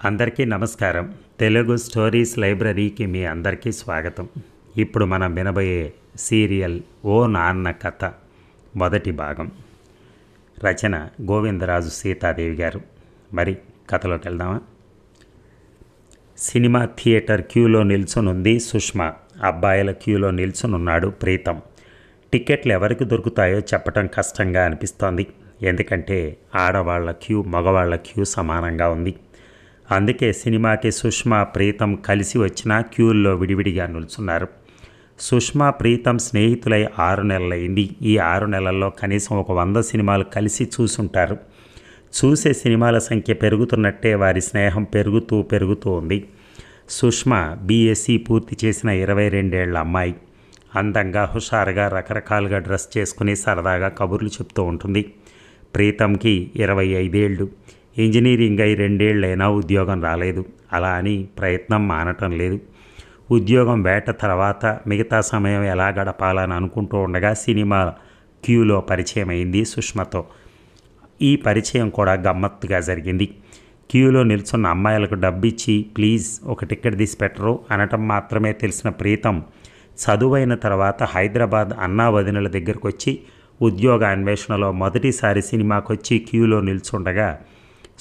అందరికీ నమస్కారం. తెలుగు స్టోరీస్ లైబ్రరీకి మీ అందరికీ స్వాగతం. ఇప్పుడు మనం వినబోయే సీరియల్ ఓ నాన్న కథ మొదటి భాగం. రచన గోవిందరాజు సీతాదేవి గారు. మరి కథలోకి వెళ్దామా? సినిమా థియేటర్ క్యూలో నిల్చునుంది సుష్మా. అబ్బాయిల క్యూలో నిల్చునున్నాడు ప్రీతం. టికెట్లు ఎవరికి దొరుకుతాయో చెప్పటం కష్టంగా అనిపిస్తోంది. ఎందుకంటే ఆడవాళ్ల క్యూ మగవాళ్ల క్యూ సమానంగా ఉంది. అందుకే సినిమాకి సుష్మా ప్రీతం కలిసి వచ్చినా క్యూల్లో విడివిడిగా నిల్చున్నారు. సుష్మా ప్రీతం స్నేహితులై 6 నెలలైంది. ఈ 6 నెలల్లో కనీసం ఒక 100 సినిమాలు కలిసి చూసుంటారు. చూసే సినిమాల సంఖ్య పెరుగుతున్నట్టే వారి స్నేహం పెరుగుతూ ఉంది. సుష్మా బీఎస్సీ పూర్తి చేసిన 22 ఏళ్ల అమ్మాయి. అందంగా హుషారుగా రకరకాలుగా డ్రెస్ చేసుకుని సరదాగా కబుర్లు చెప్తూ ఉంటుంది. ప్రీతంకి 25 ఏళ్ళు. ఇంజనీరింగ్ అయి 2 ఏళ్ళైనా ఉద్యోగం రాలేదు. అలా అని ప్రయత్నం మానటం లేదు. ఉద్యోగం వేట తర్వాత మిగతా సమయం ఎలా గడపాలని అనుకుంటూ ఉండగా సినిమా క్యూలో పరిచయం అయింది సుష్మతో. ఈ పరిచయం కూడా గమ్మత్తుగా జరిగింది. క్యూలో నిల్చున్న అమ్మాయిలకు డబ్బిచ్చి ప్లీజ్ ఒక టికెట్ తీసి పెట్టరు అనటం మాత్రమే తెలిసిన ప్రీతం చదువైన తర్వాత హైదరాబాద్ అన్నా వదినల దగ్గరకు వచ్చి ఉద్యోగ అన్వేషణలో మొదటిసారి సినిమాకొచ్చి క్యూలో నిల్చుండగా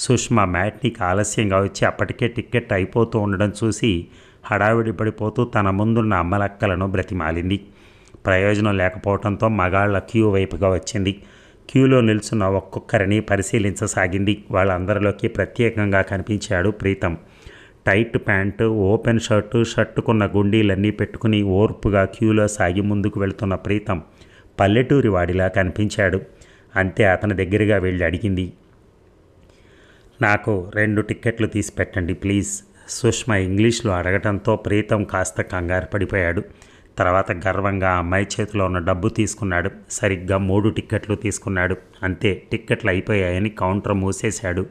సుష్మా మ్యాట్నీకి ఆలస్యంగా వచ్చి అప్పటికే టికెట్ అయిపోతూ ఉండడం చూసి హడావిడి పడిపోతూ తన ముందున్న అమ్మలక్కలను బ్రతిమాలింది. ప్రయోజనం లేకపోవడంతో మగాళ్ల క్యూ వైపుగా వచ్చింది. క్యూలో నిల్చున్న ఒక్కొక్కరిని పరిశీలించసాగింది. వాళ్ళందరిలోకి ప్రత్యేకంగా కనిపించాడు ప్రీతం. టైట్ ప్యాంటు, ఓపెన్ షర్టుకున్న గుండీలన్నీ పెట్టుకుని ఓర్పుగా క్యూలో సాగి ముందుకు వెళుతున్న ప్రీతం పల్లెటూరి వాడిలా కనిపించాడు. అంతే అతని దగ్గరగా వెళ్ళి అడిగింది, నాకు 2 టిక్కెట్లు తీసి పెట్టండి ప్లీజ్. సుష్మా ఇంగ్లీష్లో అడగటంతో ప్రీతం కాస్త కంగారు పడిపోయాడు. తర్వాత గర్వంగా అమ్మాయి చేతిలో ఉన్న డబ్బు తీసుకున్నాడు. సరిగ్గా 3 టిక్కెట్లు తీసుకున్నాడు. అంతే, టిక్కెట్లు అయిపోయాయని కౌంటర్ మూసేశాడు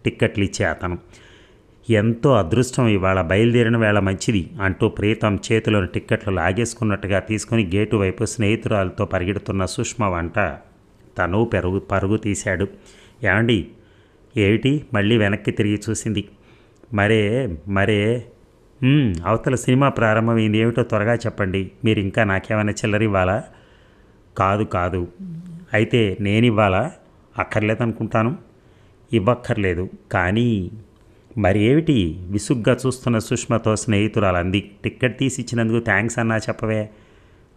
టిక్కెట్లు ఇచ్చే అతను. ఎంతో అదృష్టం, ఇవాళ బయలుదేరిన వేళ మంచిది అంటూ ప్రీతం చేతిలోని టిక్కెట్లు లాగేసుకున్నట్టుగా తీసుకుని గేటు వైపు స్నేహితురాలతో పరిగెడుతున్న సుష్మా వంట తను పరుగు తీశాడు. ఏమండి ఏమిటి? మళ్ళీ వెనక్కి తిరిగి చూసింది. మరే అవతల సినిమా ప్రారంభమైంది, ఏమిటో త్వరగా చెప్పండి. మీరు ఇంకా నాకేమైనా చిల్లరివ్వాలా? కాదు. అయితే నేనివ్వాలా? అక్కర్లేదనుకుంటాను. ఇవ్వక్కర్లేదు కానీ మరి ఏమిటి? విసుగ్గా చూస్తున్న సుష్మతో స్నేహితురాలంది. టిక్కెట్ తీసి ఇచ్చినందుకు థ్యాంక్స్ అన్నా చెప్పవే.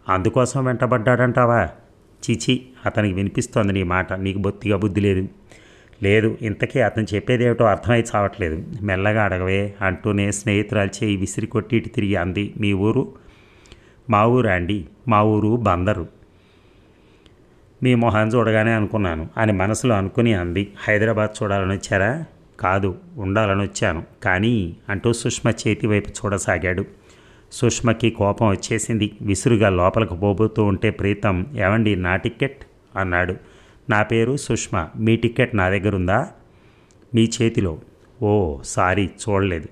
అందుకోసం వెంటబడ్డాడంటావా? చీచి, అతనికి వినిపిస్తోంది నీ మాట. నీకు బొత్తిగా బుద్ధి లేదు. ఇంతకీ అతను చెప్పేదేమిటో అర్థమై చావట్లేదు. మెల్లగా అడగవే అంటూనే స్నేహితురాలు చేయి విసిరి కొట్టి ఇటు తిరిగి అంది. మీ ఊరు? మా ఊరా అండి? మా ఊరు బందరు. మీ మొహాన్ని చూడగానే అనుకున్నాను అని మనసులో అనుకుని అంది. హైదరాబాద్ చూడాలని వచ్చారా? కాదు, ఉండాలని వచ్చాను కానీ అంటూ సుష్మ చేతి వైపు చూడసాగాడు. సుష్మకి కోపం వచ్చేసింది. విసురుగా లోపలికి పోబోతూ ఉంటే ప్రీతం, ఏమండి నా టిక్కెట్ అన్నాడు. నా పేరు సుష్మా. మీ టికెట్ నా దగ్గర ఉందా? మీ చేతిలో. ఓ సారీ, చూడలేదు.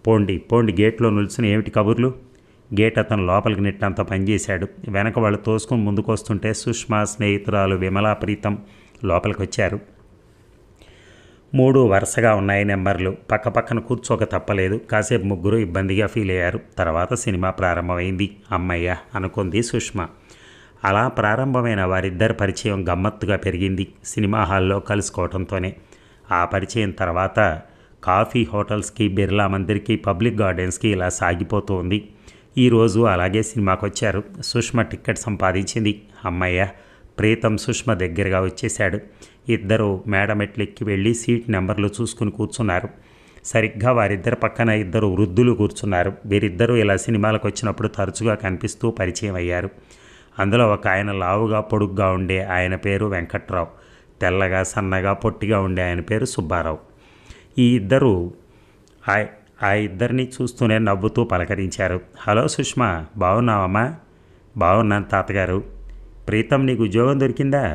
పోండి గేట్లో నిల్చుని ఏమిటి కబుర్లు? గేట్ అతను లోపలికి నెట్టంత పనిచేశాడు. వెనక వాళ్ళు తోసుకుని ముందుకు వస్తుంటే సుష్మా స్నేహితురాలు విమలా ప్రీతం లోపలికి వచ్చారు. 3 వరుసగా ఉన్నాయి నెంబర్లు. పక్కపక్కన కూర్చోక తప్పలేదు. కాసేపు ముగ్గురు ఇబ్బందిగా ఫీల్ అయ్యారు. తర్వాత సినిమా ప్రారంభమైంది. అమ్మయ్య అనుకుంది సుష్మా. అలా ప్రారంభమైన వారిద్దరి పరిచయం గమ్మత్తుగా పెరిగింది సినిమా హాల్లో కలుసుకోవడంతోనే. ఆ పరిచయం తర్వాత కాఫీ హోటల్స్కి, బిర్లా మందిర్కి, పబ్లిక్ గార్డెన్స్కి ఇలా సాగిపోతూ ఉంది. ఈరోజు అలాగే సినిమాకి వచ్చారు. సుష్మ టిక్కెట్ సంపాదించింది. అమ్మయ్య, ప్రీతం సుష్మ దగ్గరగా వచ్చేశాడు. ఇద్దరు మేడమెట్లెక్కి వెళ్ళి సీట్ నెంబర్లు చూసుకుని కూర్చున్నారు. సరిగ్గా వారిద్దరి పక్కన 2 వృద్ధులు కూర్చున్నారు. వీరిద్దరూ ఇలా సినిమాలకు వచ్చినప్పుడు తరచుగా కనిపిస్తూ పరిచయం అయ్యారు. అందులో ఒక ఆయన లావుగా పొడుగ్గా ఉండే ఆయన పేరు వెంకట్రావు. తెల్లగా సన్నగా పొట్టిగా ఉండే ఆయన పేరు సుబ్బారావు. ఆ ఇద్దరిని చూస్తూనే నవ్వుతూ పలకరించారు. హలో సుష్మా, బాగున్నావమ్మా? బాగున్నాను తాతగారు. ప్రీతం నీకు ఉద్యోగం దొరికిందా?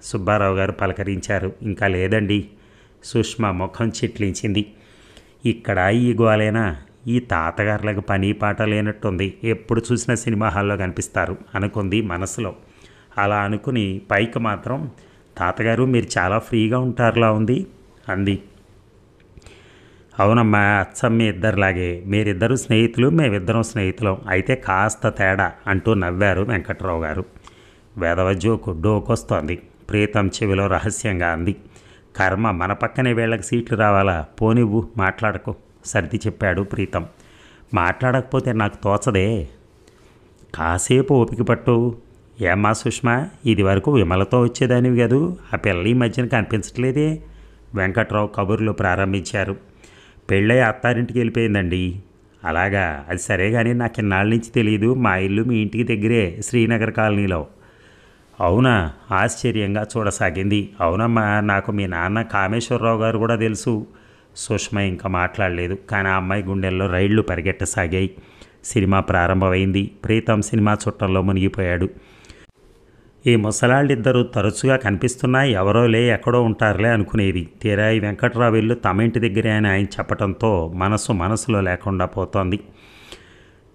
సుబ్బారావు గారు పలకరించారు. ఇంకా లేదండి. సుష్మా ముఖం చిట్లించింది. ఇక్కడ ఈ గోలేనా? ఈ తాతగారులకు పని పాట లేనట్టుంది. ఎప్పుడు చూసినా సినిమా హాల్లో కనిపిస్తారు అనుకుంది మనసులో. అలా అనుకుని పైకి మాత్రం, తాతగారు మీరు చాలా ఫ్రీగా ఉంటారులా ఉంది అంది. అవునమ్మా, అచ్చం మీ ఇద్దరిలాగే. మీరిద్దరు స్నేహితులు, మేమిద్దరం స్నేహితులం. అయితే కాస్త తేడా అంటూ నవ్వారు వెంకట్రావు గారు. వెధవజోకు డోకొస్తోంది. ప్రీతం చెవిలో రహస్యంగా అంది. కర్మ, మన పక్కనే వీళ్ళకి సీట్లు రావాలా? పోనివ్వు, మాట్లాడకు సర్ది చెప్పాడు ప్రీతం. మాట్లాడకపోతే నాకు తోచదే. కాసేపు ఓపిక పట్టు. ఏమ్మా సుష్మా, ఇది వరకు విమలతో వచ్చేదానివి కదూ, ఆ పిల్ల ఈ మధ్యన కనిపించట్లేదే? వెంకట్రావు కబుర్లు ప్రారంభించారు. పెళ్ళై అత్తారింటికి వెళ్ళిపోయిందండి. అలాగా, అది సరే కానీ నాకు ఇన్నాళ్ళ నుంచి తెలియదు. మా ఇల్లు మీ ఇంటికి దగ్గరే, శ్రీనగర్ కాలనీలో. అవునా? ఆశ్చర్యంగా చూడసాగింది. అవునమ్మా, నాకు మీ నాన్న కామేశ్వరరావు గారు కూడా తెలుసు. సుష్మ ఇంకా మాట్లాడలేదు, కానీ ఆ అమ్మాయి గుండెల్లో రైళ్లు పరిగెట్టసాగాయి. సినిమా ప్రారంభమైంది. ప్రీతం సినిమా చుట్టంలో మునిగిపోయాడు. ఈ ముసలాళ్ళిద్దరూ తరచుగా కనిపిస్తున్నా ఎవరోలే ఎక్కడో ఉంటారులే అనుకునేది. తీరా ఈ వెంకట్రావు ఇల్లు తమ ఇంటి దగ్గరే అని ఆయన చెప్పడంతో మనసులో లేకుండా పోతోంది.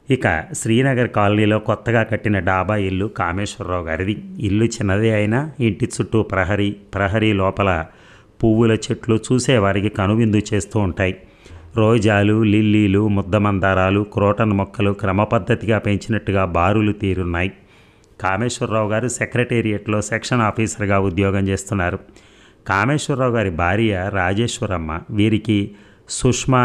ఇక శ్రీనగర్ కాలనీలో కొత్తగా కట్టిన డాబా ఇల్లు కామేశ్వరరావు గారిది. ఇల్లు చిన్నదే అయినా ఇంటి చుట్టూ ప్రహరీ లోపల పువ్వుల చెట్లు చూసేవారికి కనువిందు చేస్తూ ఉంటాయి. రోజాలు, లిల్లీలు, ముద్దమందారాలు, క్రోటన్ మొక్కలు క్రమపద్ధతిగా పెంచినట్టుగా బారులు తీరున్నాయి. కామేశ్వరరావు గారు సెక్రటేరియట్లో సెక్షన్ ఆఫీసర్గా ఉద్యోగం చేస్తున్నారు. కామేశ్వరరావు గారి భార్య రాజేశ్వరమ్మ. వీరికి సుష్మా,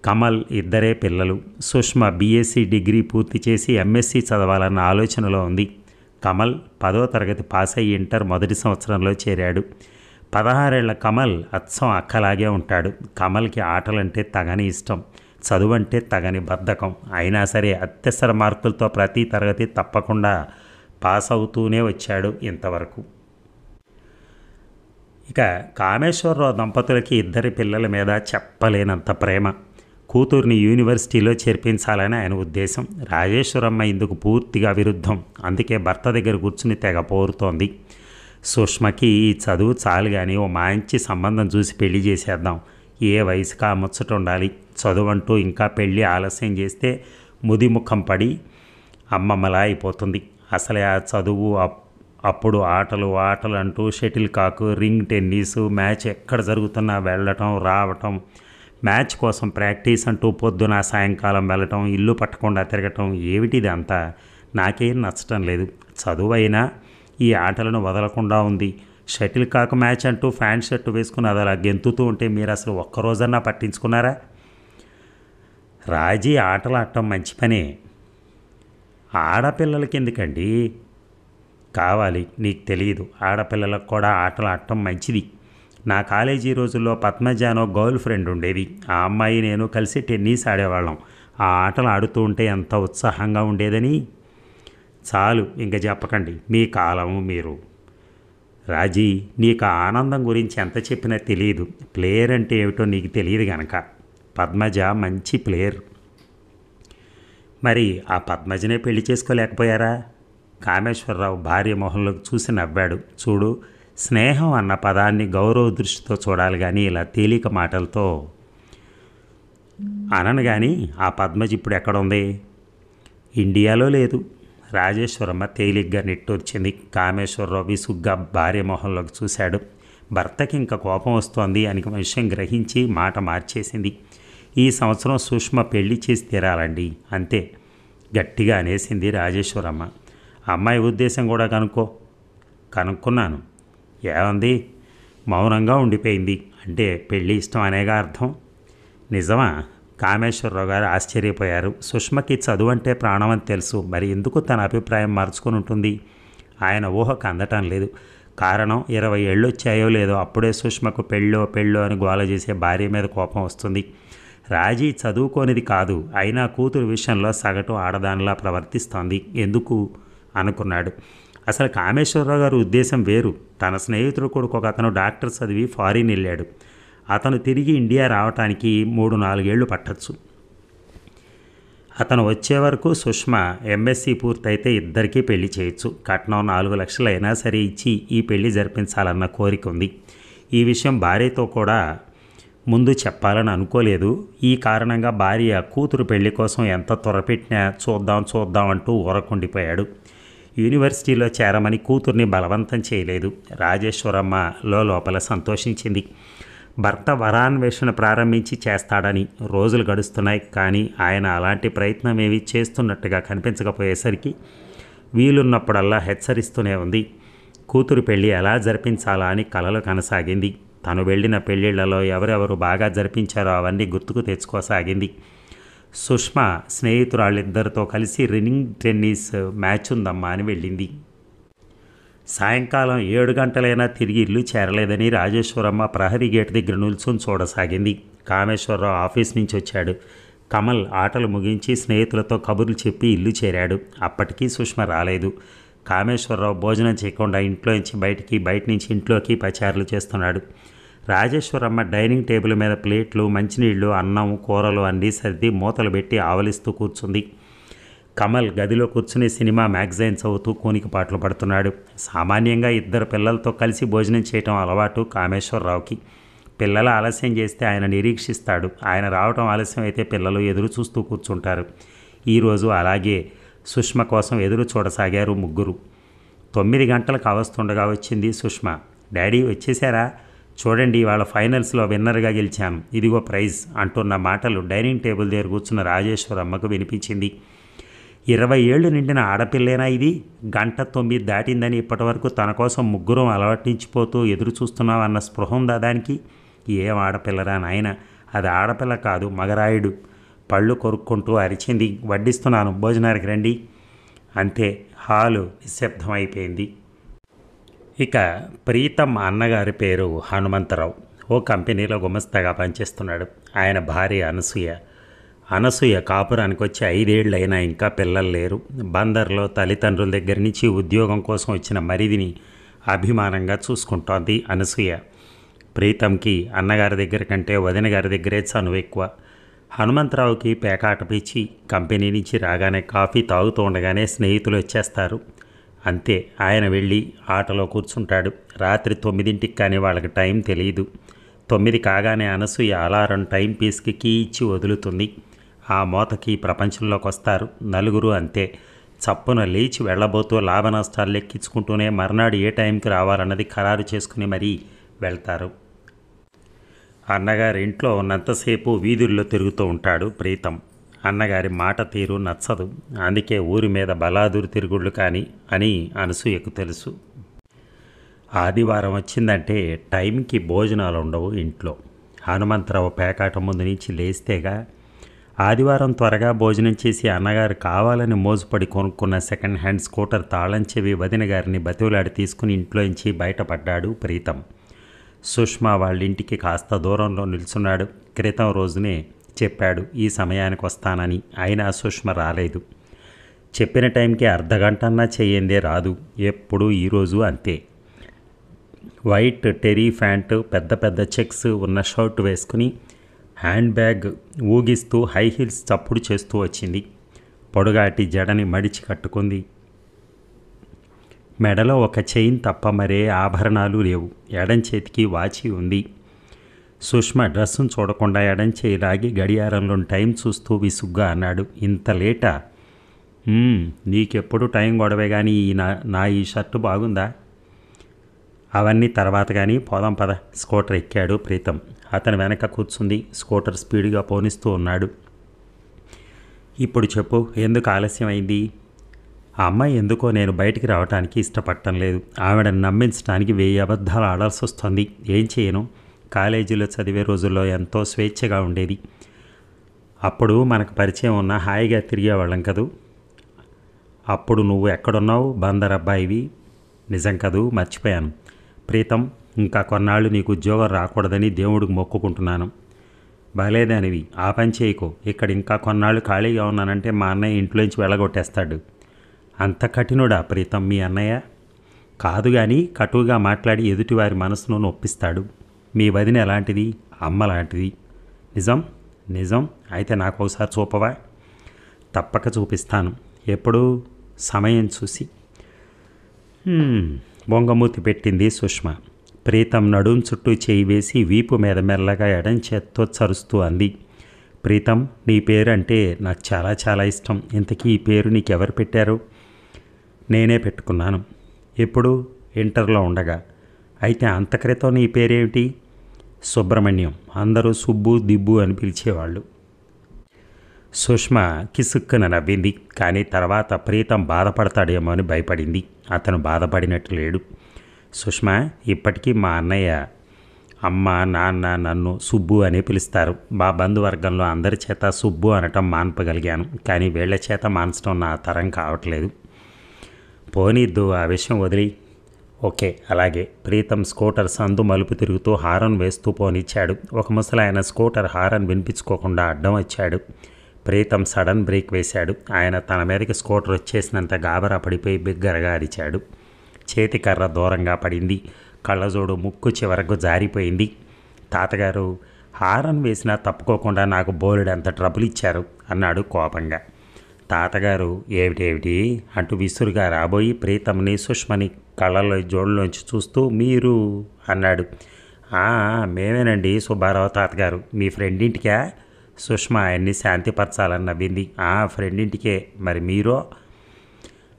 కమల్ ఇద్దరే పిల్లలు. సుష్మ బీఎస్సీ డిగ్రీ పూర్తి చేసి ఎంఎస్సీ చదవాలన్న ఆలోచనలో ఉంది. కమల్ 10వ తరగతి పాస్ అయ్యి ఇంటర్ మొదటి సంవత్సరంలో చేరాడు. 16 ఏళ్ల కమల్ అచ్చం అక్కలాగే ఉంటాడు. కమల్కి ఆటలంటే తగని ఇష్టం, చదువంటే తగని బద్ధకం. అయినా సరే అత్యవసర మార్కులతో ప్రతి తరగతి తప్పకుండా పాస్ అవుతూనే వచ్చాడు ఇంతవరకు. ఇక కామేశ్వరరావు దంపతులకి ఇద్దరి పిల్లల మీద చెప్పలేనంత ప్రేమ. కూతుర్ని యూనివర్సిటీలో చేర్పించాలని ఆయన ఉద్దేశం. రాజేశ్వరమ్మ ఇందుకు పూర్తిగా విరుద్ధం. అందుకే భర్త దగ్గర కూర్చుని తెగ పోరుతోంది. సుష్మకి ఈ చదువు చాలు కానీ ఓ మంచి సంబంధం చూసి పెళ్లి చేసేద్దాం. ఏ వయసుకా ముచ్చట ఉండాలి. చదువు అంటూ ఇంకా పెళ్ళి ఆలస్యం చేస్తే ముదిముఖం పడి అమ్మమ్మలా అయిపోతుంది. అసలే ఆ చదువు అప్పుడు ఆటలు అంటూ షటిల్ కాకు, రింగ్ టెన్నిసు, మ్యాచ్ ఎక్కడ జరుగుతున్నా వెళ్ళటం రావటం, మ్యాచ్ కోసం ప్రాక్టీస్ అంటూ పొద్దున సాయంకాలం వెళ్ళటం, ఇల్లు పట్టకుండా తిరగటం. ఏమిటిది అంతా? నాకేం నచ్చటం లేదు. చదువు అయినా ఈ ఆటలను వదలకుండా ఉంది. షటిల్ కాక్ మ్యాచ్ అంటూ ఫ్యాంట్ షర్టు వేసుకుని అది అలా గెంతుతూ ఉంటే మీరు అసలు ఒక్కరోజన్నా పట్టించుకున్నారా? రాజీ ఆటలు ఆడటం మంచి పనే, ఆడపిల్లలకి ఎందుకండి కావాలి? నీకు తెలియదు, ఆడపిల్లలకు కూడా ఆటలు ఆడటం మంచిది. నా కాలేజీ రోజుల్లో పద్మజానో గర్ల్ ఫ్రెండ్ ఉండేది. ఆ అమ్మాయి నేను కలిసి టెన్నిస్ ఆడేవాళ్ళం. ఆ ఆటలు ఆడుతూ ఉంటే ఎంత ఉత్సాహంగా ఉండేదని. చాలు, ఇంక చెప్పకండి మీ కాలం మీరు. రాజీ, నీకు ఆనందం గురించి ఎంత చెప్పినా తెలియదు. ప్లేయర్ అంటే ఏమిటో నీకు తెలియదు గనక. పద్మజ మంచి ప్లేయర్. మరి ఆ పద్మజనే పెళ్లి చేసుకోలేకపోయారా? కామేశ్వరరావు భార్య మొహంలోకి చూసి నవ్వాడు. చూడు, స్నేహం అన్న పదాన్ని గౌరవ దృష్టితో చూడాలి కానీ ఇలా తేలిక మాటలతో అనను. కానీ ఆ పద్మజ ఇప్పుడు ఎక్కడుంది? ఇండియాలో లేదు. రాజేశ్వరమ్మ తేలిగ్గా నిట్టూర్చింది. కామేశ్వరరావు విసుగ్గా భార్య మొహంలోకి చూశాడు. భర్తకి ఇంకా కోపం వస్తోంది అని విషయం గ్రహించి మాట మార్చేసింది. ఈ సంవత్సరం సుష్మ పెళ్లి చేసి తీరాలండి, అంతే గట్టిగా అనేసింది రాజేశ్వరమ్మ. అమ్మాయి ఉద్దేశం కూడా కనుక్కున్నాను. ఏమంది? మౌనంగా ఉండిపోయింది. అంటే పెళ్ళి ఇష్టం అనేగా అర్థం. నిజమా? కామేశ్వరరావు గారు ఆశ్చర్యపోయారు. సుష్మకి చదువు అంటే ప్రాణం అని తెలుసు, మరి ఎందుకు తన అభిప్రాయం మార్చుకొని ఉంటుంది? ఆయన ఊహకు అందటం లేదు. కారణం 20 ఏళ్ళు వచ్చాయో లేదో అప్పుడే సుష్మకు పెళ్ళో అని గోల చేసే భార్య మీద కోపం వస్తుంది. రాజీ చదువుకోనిది కాదు, అయినా కూతురు విషయంలో సగటు ఆడదానిలా ప్రవర్తిస్తోంది. ఎందుకు అనుకున్నాడు. అసలు కామేశ్వరరావు గారి ఉద్దేశం వేరు. తన స్నేహితుడు కొడుకు ఒక అతను డాక్టర్ చదివి ఫారిన్ వెళ్ళాడు. అతను తిరిగి ఇండియా రావటానికి 3-4 ఏళ్ళు పట్టచ్చు. అతను వచ్చే వరకు సుష్మ ఎంఎస్సీ పూర్తయితే ఇద్దరికీ పెళ్లి చేయొచ్చు. కట్నం 4 లక్షలు అయినా సరే ఇచ్చి ఈ పెళ్లి జరిపించాలన్న కోరిక ఉంది. ఈ విషయం భార్యతో కూడా ముందు చెప్పాలని అనుకోలేదు. ఈ కారణంగా భార్య కూతురు పెళ్లి కోసం ఎంత త్వరపెట్టినా చూద్దాం అంటూ ఊరకుండిపోయాడు. యూనివర్సిటీలో చేరమని కూతుర్ని బలవంతం చేయలేదు. రాజేశ్వరమ్మ లోపల సంతోషించింది. భర్త వరాన్వేషణ ప్రారంభించి చేస్తాడని రోజులు గడుస్తున్నాయి, కానీ ఆయన అలాంటి ప్రయత్నం ఏవి చేస్తున్నట్టుగా కనిపించకపోయేసరికి వీలున్నప్పుడల్లా హెచ్చరిస్తూనే ఉంది. కూతురు పెళ్లి ఎలా జరిపించాలా అని కలలు కనసాగింది. తను వెళ్ళిన పెళ్ళిళ్లలో ఎవరెవరు బాగా జరిపించారో అవన్నీ గుర్తుకు తెచ్చుకోసాగింది. సుష్మా స్నేహితురాళ్ళిద్దరితో కలిసి రన్నింగ్ టెన్నిస్ మ్యాచ్ ఉందమ్మా అని వెళ్ళింది. సాయంకాలం 7 గంటలైనా తిరిగి ఇల్లు చేరలేదని రాజేశ్వరమ్మ ప్రహరీ గేటు దగ్గర నిల్చుని చూడసాగింది. కామేశ్వరరావు ఆఫీస్ నుంచి వచ్చాడు. కమల్ ఆటలు ముగించి స్నేహితులతో కబుర్లు చెప్పి ఇల్లు చేరాడు. అప్పటికీ సుష్మ రాలేదు. కామేశ్వరరావు భోజనం చేయకుండా ఇంట్లోంచి బయటికి, బయట నుంచి ఇంట్లోకి పచారులు చేస్తున్నాడు. రాజేశ్వరమ్మ డైనింగ్ టేబుల్ మీద ప్లేట్లు, మంచినీళ్లు, అన్నం, కూరలు అన్నీ సర్ది మూతలు పెట్టి ఆవలిస్తూ కూర్చుంది. కమల్ గదిలో కూర్చుని సినిమా మ్యాగజైన్స్ అవుతూ కూనికి పాటలు పడుతున్నాడు. సామాన్యంగా ఇద్దరు పిల్లలతో కలిసి భోజనం చేయటం అలవాటు కామేశ్వరరావుకి. పిల్లలు ఆలస్యం చేస్తే ఆయన నిరీక్షిస్తాడు. ఆయన రావటం ఆలస్యం అయితే పిల్లలు ఎదురు చూస్తూ కూర్చుంటారు. ఈరోజు అలాగే సుష్మ కోసం ఎదురు చూడసాగారు ముగ్గురు. 9 గంటలకు అవస్తుండగా వచ్చింది సుష్మ. డాడీ వచ్చేసారా? చూడండి, వాళ్ళ ఫైనల్స్లో విన్నర్గా గెలిచాను, ఇదిగో ప్రైజ్ అంటున్న మాటలు డైనింగ్ టేబుల్ దగ్గర కూర్చున్న రాజేశ్వరమ్మకు వినిపించింది. 20 ఏళ్ళు నిండిన ఆడపిల్లేనా ఇది? 1:09 దాటిందని ఇప్పటివరకు తన కోసం ముగ్గురం అలవాటించిపోతూ ఎదురు చూస్తున్నామన్న స్పృహ ఉందా దానికి? ఏం ఆడపిల్లరా నాయన, అది ఆడపిల్ల కాదు, మగరాయుడు. పళ్ళు కొరుక్కుంటూ అరిచింది. వడ్డిస్తున్నాను, భోజనానికి రండి. అంతే, హాలు నిశ్శబ్దమైపోయింది. ఇక ప్రీతం అన్నగారి పేరు హనుమంతరావు. ఓ కంపెనీలో గుమస్తాగా పనిచేస్తున్నాడు. ఆయన భార్య అనసూయ కాపురానికి వచ్చి 5 ఏళ్ళైనా ఇంకా పిల్లలు లేరు. బందర్లో తల్లిదండ్రుల దగ్గర నుంచి ఉద్యోగం కోసం వచ్చిన మరిదిని అభిమానంగా చూసుకుంటోంది అనసూయ. ప్రీతంకి అన్నగారి దగ్గర కంటే వదిన గారి దగ్గరే చనువు ఎక్కువ. హనుమంతరావుకి పేకాట పిచ్చి. కంపెనీ నుంచి రాగానే కాఫీ తాగుతూ ఉండగానే స్నేహితులు వచ్చేస్తారు. అంతే, ఆయన వెళ్ళి ఆటలో కూర్చుంటాడు. రాత్రి 9ంటికి కానీ వాళ్ళకి టైం తెలియదు. 9 కాగానే అనసూయ అలారం టైం పీస్కి కీ ఇచ్చి వదులుతుంది. ఆ మోతకి ప్రపంచంలోకి వస్తారు నలుగురు. అంతే, చప్పున లేచి వెళ్ళబోతూ లాభ నష్టాలు లెక్కించుకుంటూనే మర్నాడు ఏ టైంకి రావాలన్నది ఖరారు చేసుకుని మరీ వెళ్తారు. అన్నగారి ఇంట్లో ఉన్నంతసేపు వీధుల్లో తిరుగుతూ ఉంటాడు ప్రీతం. అన్నగారి మాట తీరు నచ్చదు. అందుకే ఊరి మీద బలాదూరు తిరుగుళ్ళు అని అనసూయకు తెలుసు. ఆదివారం వచ్చిందంటే టైంకి భోజనాలు ఉండవు ఇంట్లో. హనుమంతరావు పేకాట ముందు నుంచి లేస్తేగా. ఆదివారం త్వరగా భోజనం చేసి అన్నగారు కావాలని మోజుపడి కొనుక్కున్న సెకండ్ హ్యాండ్ స్కూటర్ తాళం చెవి వదిన గారిని బతివులాడి తీసుకుని ఇంట్లోంచి బయటపడ్డాడు ప్రీతం. సుష్మా వాళ్ళింటికి కాస్త దూరంలో నిల్చున్నాడు. క్రితం రోజునే చెప్పాడు ఈ సమయానికి వస్తానని. అయినా సుష్మ రాలేదు. చెప్పిన టైంకి అర్ధగంటన్నా చెయ్యిందే రాదు. ఎప్పుడూ ఈరోజు అంతే. వైట్ టెరీ ప్యాంటు, పెద్ద పెద్ద చెక్స్ ఉన్న షర్ట్ వేసుకుని హ్యాండ్ బ్యాగ్ ఊగిస్తూ హై హీల్స్ చప్పుడు చేస్తూ వచ్చింది. పొడుగాటి జడని మడిచి కట్టుకుంది. మెడలో ఒక చైన్ తప్ప మరే ఆభరణాలు లేవు. ఎడం చేతికి వాచి ఉంది. సుష్మ డ్రెస్సును చూడకుండా ఎడం చేయి లాగి గడియారంలో టైం చూస్తూ విసుగ్గా అన్నాడు, ఇంత లేటా? నీకెప్పుడు టైం గొడవే కానీ ఈ షర్టు బాగుందా? అవన్నీ తర్వాత కానీ పోదాం పద. స్కూటర్ ఎక్కాడు ప్రీతం. అతని వెనక కూర్చుంది. స్కూటర్ స్పీడ్గా పోనిస్తూ ఉన్నాడు. ఇప్పుడు చెప్పు, ఎందుకు ఆలస్యం అయింది? ఆ అమ్మాయి ఎందుకో నేను బయటికి రావడానికి ఇష్టపడటం లేదు. ఆవిడని నమ్మించడానికి 1000 అబద్ధాలు ఆడాల్సి వస్తుంది. ఏం చేయను? కాలేజీలో చదివే రోజుల్లో ఎంతో స్వేచ్ఛగా ఉండేది. అప్పుడు మనకు పరిచయం ఉన్న హాయిగా తిరిగేవాళ్ళం కదూ. అప్పుడు నువ్వు ఎక్కడున్నావు? బందర్ అబ్బాయివి. నిజం కదూ, మర్చిపోయాను. ప్రీతం, ఇంకా కొన్నాళ్ళు నీకు ఉద్యోగం రాకూడదని దేవుడికి మొక్కుకుంటున్నాను. బాలేదానివి, ఆ పని చేయకు. ఇక్కడ ఇంకా కొన్నాళ్ళు ఖాళీగా ఉన్నానంటే మా అన్నయ్య ఇంట్లోంచి వెళ్ళగొట్టేస్తాడు. అంత కఠినుడా ప్రీతం మీ అన్నయ్య? కాదు కానీ కటువుగా మాట్లాడి ఎదుటివారి మనసును నొప్పిస్తాడు. మీ వదిన ఎలాంటిది? అమ్మ లాంటిది. నిజం అయితే నాకు ఒకసారి చూపవా? తప్పక చూపిస్తాను. ఎప్పుడు? సమయం చూసి. బొంగమూతి పెట్టింది సుష్మ. ప్రీతం నడుం చుట్టూ చేయి వేసి వీపు మీద మెల్లగా ఎడం చేత్తో చరుస్తూ అంది, ప్రీతం, నీ పేరు అంటే నాకు చాలా చాలా ఇష్టం. ఇంతకీ ఈ పేరు నీకెవరు పెట్టారు? నేనే పెట్టుకున్నాను. ఎప్పుడు? ఇంటర్లో ఉండగా. అయితే అంత క్రితం నీ పేరేమిటి? సుబ్రహ్మణ్యం, అందరూ సుబ్బు దిబ్బు అని పిలిచేవాళ్ళు. సుష్మ కిసుక్కున నవ్వింది. కానీ తర్వాత ప్రీతం బాధపడతాడేమో అని భయపడింది. అతను బాధపడినట్టు లేడు. సుష్మ, ఇప్పటికీ మా అన్నయ్య, అమ్మ, నాన్న నన్ను సుబ్బు అని పిలుస్తారు. మా బంధువర్గంలో అందరి చేత సుబ్బు అనటం మాన్పగలిగాను. కానీ వీళ్ల చేత మాన్చడం నా తరం కావట్లేదు. పోనీద్దు, ఆ విషయం వదిలి. ఓకే, అలాగే. ప్రీతం స్కూటర్ సందు మలుపు తిరుగుతూ హారన్ వేస్తూ పోనిచ్చాడు. ఒక ముసలాయన స్కూటర్ హారన్ వినిపించుకోకుండా అడ్డం వచ్చాడు. ప్రీతం సడన్ బ్రేక్ వేశాడు. ఆయన తన మీదకి స్కూటర్ వచ్చేసినంత గాబరా పడిపోయి బిగ్గరగా అరిచాడు. చేతికర్ర దూరంగా పడింది. కళ్ళజోడు ముక్కు చివరకు జారిపోయింది. తాతగారు, హారన్ వేసినా తప్పుకోకుండా నాకు బోలెడంత ట్రబుల్ ఇచ్చారు అన్నాడు కోపంగా. తాతగారు ఏమిటేమిటి అంటూ విసురుగా రాబోయి ప్రీతంని సుష్మని కళ్ళలో జోడులోంచి చూస్తూ మీరు అన్నాడు. మేమేనండి సుబ్బారావు తాతగారు, మీ ఫ్రెండ్ ఇంటికా? సుష్మ ఆయన్ని శాంతిపరచాలని నవ్వింది. ఫ్రెండ్ ఇంటికే. మరి మీరో?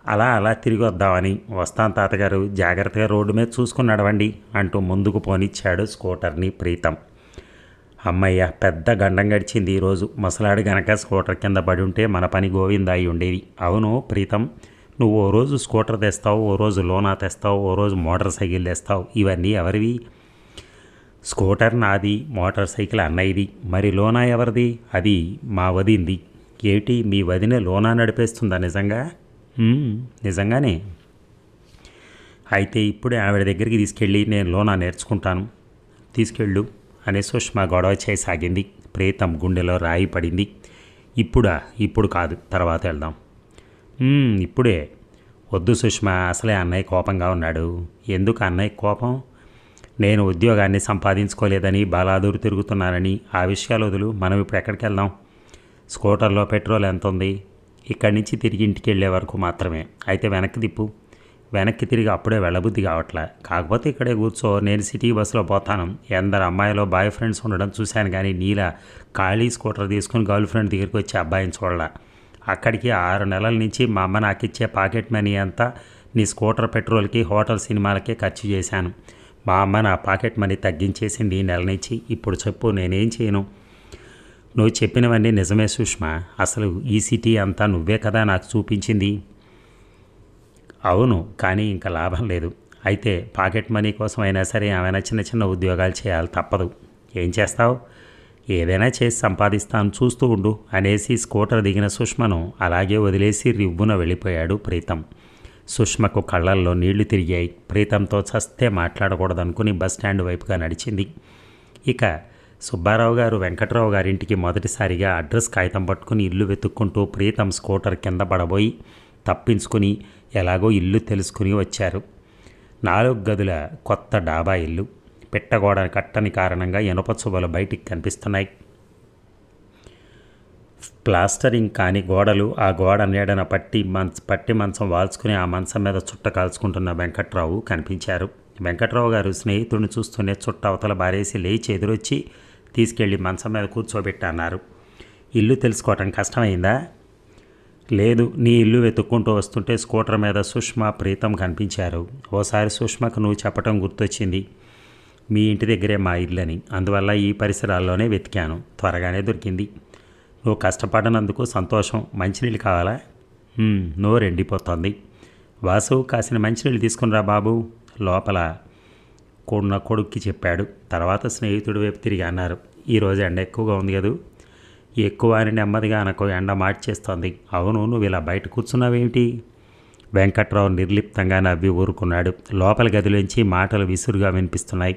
అలా తిరిగి వద్దామని. వస్తాను తాతగారు, జాగ్రత్తగా రోడ్డు మీద చూసుకుని నడవండి అంటూ ముందుకు పోనిచ్చాడు స్కూటర్ని ప్రీతం. అమ్మయ్య, పెద్ద గండం గడిచింది ఈరోజు. ముసలాడు గనక స్కూటర్ కింద పడి ఉంటే మన పని గోవిందాయి ఉండేది. అవును ప్రీతం, నువ్వు ఓ రోజు స్కూటర్ తెస్తావు, ఓ రోజు లోనా తెస్తావు, ఓ రోజు మోటార్ సైకిల్ తెస్తావు. ఇవన్నీ ఎవరివి? స్కూటర్ నాది, మోటార్ సైకిల్ అన్నయ్యది. మరి లోనా ఎవరిది? అది మా వదింది. ఏమిటి, మీ వదినే లోనా నడిపేస్తుందా నిజంగా? నిజంగానే. అయితే ఇప్పుడే ఆవిడ దగ్గరికి తీసుకెళ్ళి నేను లోనా నేర్చుకుంటాను. తీసుకెళ్ళు అనే సుష్మ గొడవ చేయసాగింది. ప్రీతం గుండెలో రాయి పడింది. ఇప్పుడు కాదు, తర్వాత వెళ్దాం. ఇప్పుడే వద్దు సుష్మ, అసలే అన్నయ్య కోపంగా ఉన్నాడు. ఎందుకు అన్నయ్య కోపం? నేను ఉద్యోగాన్ని సంపాదించుకోలేదని, బాలాదూరు తిరుగుతున్నానని. ఆ విషయాలు వదులు. మనం ఇప్పుడు ఎక్కడికి వెళ్దాం? స్కూటర్లో పెట్రోల్ ఎంత ఉంది? ఇక్కడి నుంచి తిరిగి ఇంటికి వెళ్ళే వరకు మాత్రమే. అయితే వెనక్కి తిప్పు. వెనక్కి తిరిగి అప్పుడే వెళ్ళబుద్ధి కావట్లే. కాకపోతే ఇక్కడే కూర్చో, నేను సిటీ బస్సులో పోతాను. ఎందరు అమ్మాయిలో బాయ్ ఫ్రెండ్స్ ఉండడం చూశాను, కానీ నీలా ఖాళీ స్కూటర్ తీసుకుని గర్ల్ ఫ్రెండ్ దగ్గరికి వచ్చి అబ్బాయిని చూడలే. అక్కడికి 6 నెలల నుంచి మా అమ్మ నాకు ఇచ్చే పాకెట్ మనీ అంతా నీ స్కూటర్ పెట్రోల్కి, హోటల్ సినిమాలకే ఖర్చు చేశాను. మా అమ్మ నా పాకెట్ మనీ తగ్గించేసింది నెల నుంచి. ఇప్పుడు చెప్పు, నేనేం చేయను? నువ్వు చెప్పినవన్నీ నిజమే సుష్మ. అసలు ఈ సిటీ అంతా నువ్వే కదా నాకు చూపించింది. అవును, కానీ ఇంకా లాభం లేదు. అయితే పాకెట్ మనీ కోసం అయినా సరే ఏమైనా చిన్న చిన్న ఉద్యోగాలు చేయాలి, తప్పదు. ఏం చేస్తావు? ఏదైనా చేసి సంపాదిస్తాను, చూస్తూ ఉండు అనేసి స్కూటర్ దిగిన సుష్మను అలాగే వదిలేసి రివ్వున వెళ్ళిపోయాడు ప్రీతం. సుష్మకు కళ్ళల్లో నీళ్లు తిరిగాయి. ప్రీతంతో చస్తే మాట్లాడకూడదనుకుని బస్టాండ్ వైపుగా నడిచింది. ఇక సుబ్బారావు గారు వెంకట్రావు గారింటికి మొదటిసారిగా అడ్రస్ కాగితం పట్టుకుని ఇల్లు వెతుక్కుంటూ ప్రీతం స్కూటర్ కింద పడబోయి తప్పించుకుని ఎలాగో ఇల్లు తెలుసుకుని వచ్చారు. 4 గదుల కొత్త డాబా ఇల్లు. పెట్టగోడ కట్టని కారణంగా ఇనుప చువ్వలు బయటికి కనిపిస్తున్నాయి. ప్లాస్టరింగ్ కాని గోడలు. ఆ గోడ నీడన పట్టి మంచం వాల్చుకుని ఆ మంచం మీద చుట్ట కాల్చుకుంటున్న వెంకట్రావు కనిపించారు. వెంకట్రావు గారు స్నేహితుడిని చూస్తూనే చుట్ట అవతల బారేసి లేచి ఎదురొచ్చి తీసుకెళ్లి మంచం మీద కూర్చోబెట్టన్నారు. ఇల్లు తెలుసుకోవటం కష్టమైందా? లేదు, నీ ఇల్లు వెతుక్కుంటూ వస్తుంటే స్కూటర్ మీద సుష్మ, ప్రీతం కనిపించారు. ఓసారి సుష్మకు నువ్వు చెప్పటం గుర్తొచ్చింది, మీ ఇంటి దగ్గరే మా ఇల్లని. అందువల్ల ఈ పరిసరాల్లోనే వెతికాను. త్వరగానే దొరికింది. నువ్వు కష్టపడినందుకు సంతోషం. మంచినీళ్ళు కావాలా? నోరు ఎండిపోతుంది. వాసు, కాసిన మంచినీళ్ళు తీసుకునిరా బాబు, లోపల కూడిన కొడుక్కి చెప్పాడు. తర్వాత స్నేహితుడి వైపు తిరిగి అన్నారు, ఈరోజు ఎండ ఎక్కువగా ఉంది కదూ? ఎక్కువ అని నెమ్మదిగా అనకు, ఎండ మార్చేస్తోంది. అవును, నువ్వు ఇలా బయట కూర్చున్నావేమిటి? వెంకట్రావు నిర్లిప్తంగా నవ్వి ఊరుకున్నాడు. లోపల గదిలోంచి మాటలు విసురుగా వినిపిస్తున్నాయి.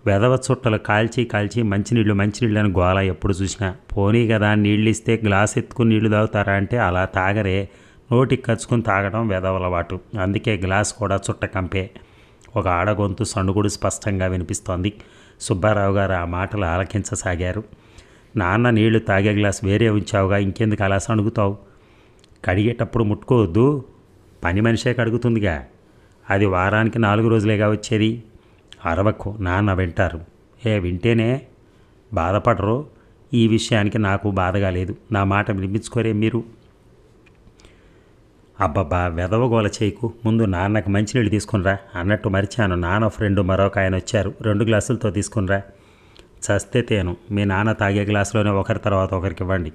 వెదవ చుట్టలు కాల్చి మంచినీళ్ళు అని గోల ఎప్పుడు చూసినా. పోనీ కదా, నీళ్ళు ఇస్తే గ్లాస్ ఎత్తుకుని నీళ్లు తాగుతారా అంటే అలా తాగరే. నోటికి కచ్చుకుని తాగడం వెదవలవాటు. అందుకే గ్లాస్ కూడా చుట్ట కంపే. ఒక ఆడగొంతు సణుగుడు స్పష్టంగా వినిపిస్తోంది. సుబ్బారావు గారు ఆ మాటలు ఆలకించసాగారు. నాన్న నీళ్లు తాగే గ్లాస్ వేరే ఉంచావుగా, ఇంకెందుకు అలా సణుగుతావు? కడిగేటప్పుడు ముట్టుకోవద్దు, పని మనిషే కడుగుతుందిగా. అది వారానికి 4 రోజులేగా వచ్చేది. అరవకు, నాన్న వింటారు. వింటేనే బాధపడరు. ఈ విషయానికి నాకు బాధగా లేదు. నా మాట వినిపించుకోరే మీరు. అబ్బబ్బా, వెదవగోల చేయకు. ముందు నాన్నకు మంచినీళ్ళు తీసుకునిరా. అన్నట్టు మరిచాను, నాన్న ఫ్రెండ్ మరొక ఆయన వచ్చారు. 2 గ్లాసులతో తీసుకునిరా. చస్తే తేను. మీ నాన్న తాగే గ్లాసులోనే ఒకరి తర్వాత ఒకరికి ఇవ్వండి.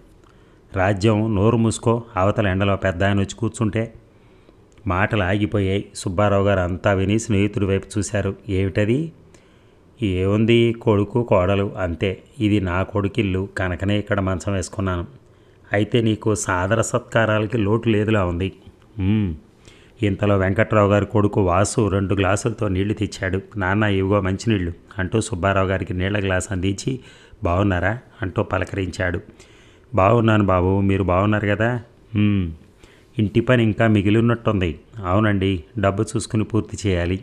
రాజ్యం నోరు మూసుకో. అవతల ఎండలో పెద్ద ఆయన వచ్చి కూర్చుంటే. మాటలు ఆగిపోయాయి. సుబ్బారావు గారు అంతా విని స్నేహితుడి వైపు చూశారు. ఏమిటది? ఏముంది, కొడుకు కోడలు అంతే. ఇది నా కొడుకిల్లు కనుకనే ఇక్కడ మంచం వేసుకున్నాను. అయితే నీకు సాదర సత్కారాలకి లోటు లేదులా ఉంది. ఇంతలో వెంకట్రావు గారి కొడుకు వాసు 2 గ్లాసులతో నీళ్లు తెచ్చాడు. నాన్న ఇవిగో మంచినీళ్ళు అంటూ సుబ్బారావు గారికి నీళ్ల గ్లాస్ అందించి బాగున్నారా అంటూ పలకరించాడు. బాగున్నాను బాబు, మీరు బాగున్నారు కదా? ఇంటి పని ఇంకా మిగిలి ఉన్నట్టుంది. అవునండి, డబ్బు చూసుకుని పూర్తి చేయాలి.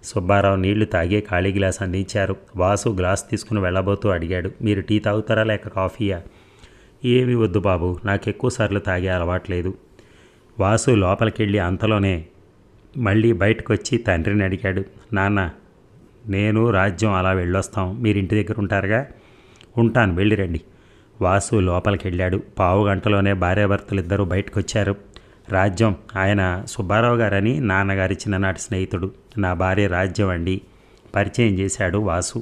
సుబ్బారావు నీళ్లు తాగే ఖాళీ గ్లాస్ అందించారు. వాసు గ్లాస్ తీసుకుని వెళ్ళబోతూ అడిగాడు, మీరు టీ తాగుతారా లేక కాఫీయా? ఏమి వద్దు బాబు, నాకు ఎక్కువసార్లు తాగే అలవాట్లేదు. వాసు లోపలికెళ్ళి అంతలోనే మళ్ళీ బయటకు వచ్చి తండ్రిని అడిగాడు, నాన్న నేను రాజ్యం అలా వెళ్ళొస్తాం, మీరు ఇంటి దగ్గర ఉంటారుగా? ఉంటాను, వెళ్ళిరండి. వాసు లోపలికి వెళ్ళాడు. పావు గంటలోనే భార్యాభర్తలిద్దరూ బయటకు వచ్చారు. రాజ్యం ఆయన సుబ్బారావు గారని నాన్నగారి చిన్ననాటి స్నేహితుడు. నా భార్య రాజ్యం అండి పరిచయం చేశాడు వాసు.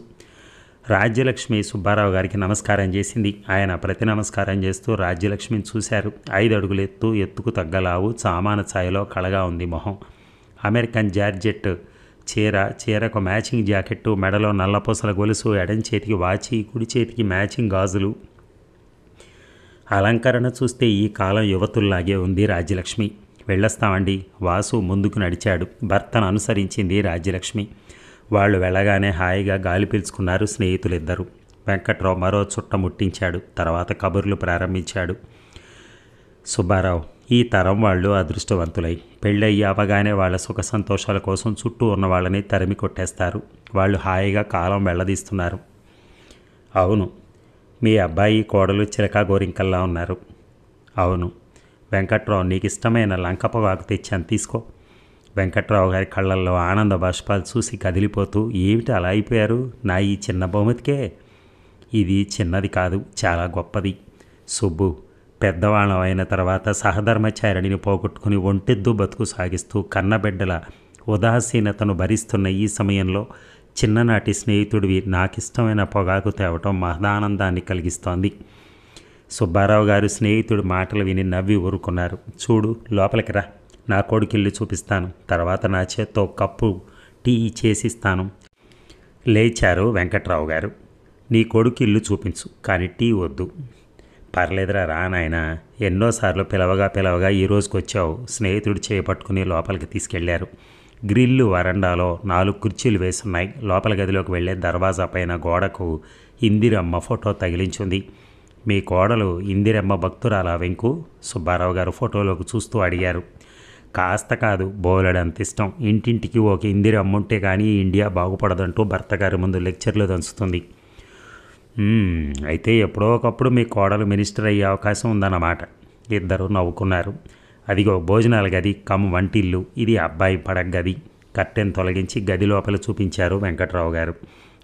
రాజ్యలక్ష్మి సుబ్బారావు గారికి నమస్కారం చేసింది. ఆయన ప్రతి నమస్కారం చేస్తూ రాజ్యలక్ష్మిని చూశారు. 5 అడుగులు ఎత్తుకు తగ్గలావు, సామాన ఛాయలో కళగా ఉంది మొహం. అమెరికన్ జార్జెట్ చీరకు మ్యాచింగ్ జాకెట్టు, మెడలో నల్లపూసల గొలుసు, ఎడం చేతికి వాచి, కుడి చేతికి మ్యాచింగ్ గాజులు. అలంకరణ చూస్తే ఈ కాలం యువతుల్లాగే ఉంది రాజ్యలక్ష్మి. వెళ్ళొస్తామండి. వాసు ముందుకు నడిచాడు. భర్తను అనుసరించింది రాజ్యలక్ష్మి. వాళ్ళు వెళ్ళగానే హాయిగా గాలి పీల్చుకున్నారు స్నేహితులిద్దరూ. వెంకట్రావు మరో చుట్ట ముట్టించాడు. తర్వాత కబుర్లు ప్రారంభించాడు. సుబ్బారావు, ఈ తరం వాళ్ళు అదృష్టవంతులై పెళ్ళయ్యి అవగానే వాళ్ళ సుఖ సంతోషాల కోసం చుట్టూ ఉన్న వాళ్ళని తరిమి కొట్టేస్తారు. వాళ్ళు హాయిగా కాలం వెళ్ళదీస్తున్నారు. అవును, మీ అబ్బాయి కోడలు చిలకా గోరింకల్లా ఉన్నారు. అవును. వెంకట్రావు, నీకు ఇష్టమైన లంక పొగాకు తెచ్చాను, తీసుకో. వెంకట్రావు గారి కళ్ళల్లో ఆనంద బాష్పాలు చూసి కదిలిపోతూ, ఏమిటి అలా అయిపోయారు? నా ఈ చిన్న బహుమతికే? ఇది చిన్నది కాదు, చాలా గొప్పది. సుబ్బు, పెద్దవాళ్ళం అయిన తర్వాత సహధర్మచారిణిని పోగొట్టుకుని ఒంటెద్దు బతుకు సాగిస్తూ కన్నబిడ్డల ఉదాసీనతను భరిస్తున్న ఈ సమయంలో చిన్ననాటి స్నేహితుడివి నాకిష్టమైన పొగాకు తేవటం మహదానందాన్ని కలిగిస్తోంది. సుబ్బారావు గారు స్నేహితుడి మాటలు విని నవ్వి ఊరుకున్నారు. చూడు, లోపలికి రా, నా కొడుకిల్లు చూపిస్తాను, తర్వాత నా చేత్తో కప్పు టీ చేసిస్తాను. లేచారు వెంకట్రావు గారు. నీ కొడుకు ఇల్లు చూపించు, కానీ టీ వద్దు. పర్లేదురా, రా నాయనా, ఎన్నోసార్లు పిలవగా ఈ రోజుకి వచ్చావు. స్నేహితుడు చేపట్టుకుని లోపలికి తీసుకెళ్లారు. గ్రిల్లు వరండాలో 4 కుర్చీలు వేసున్నాయి. లోపల గదిలోకి వెళ్లే దర్వాజా పైన గోడకు ఇందిరమ్మ ఫోటో తగిలించుంది. మీ కోడలు ఇందిరమ్మ భక్తురాలా వెంకు? సుబ్బారావు గారు ఫోటోలోకి చూస్తూ అడిగారు. కాస్త కాదు, బోలెడంత ఇష్టం. ఇంటింటికి ఒక ఇందిరమ్మ ఉంటే కానీ ఇండియా బాగుపడదంటూ భర్త గారి ముందు లెక్చర్లు దంచుతుంది. అయితే ఎప్పుడో ఒకప్పుడు మీ కోడలు మినిస్టర్ అయ్యే అవకాశం ఉందన్నమాట. ఇద్దరు నవ్వుకున్నారు. అదిగో భోజనాల గది వంటిల్లు. ఇది అబ్బాయి పడక గది. కట్టెను తొలగించి గది లోపల చూపించారు వెంకట్రావు గారు.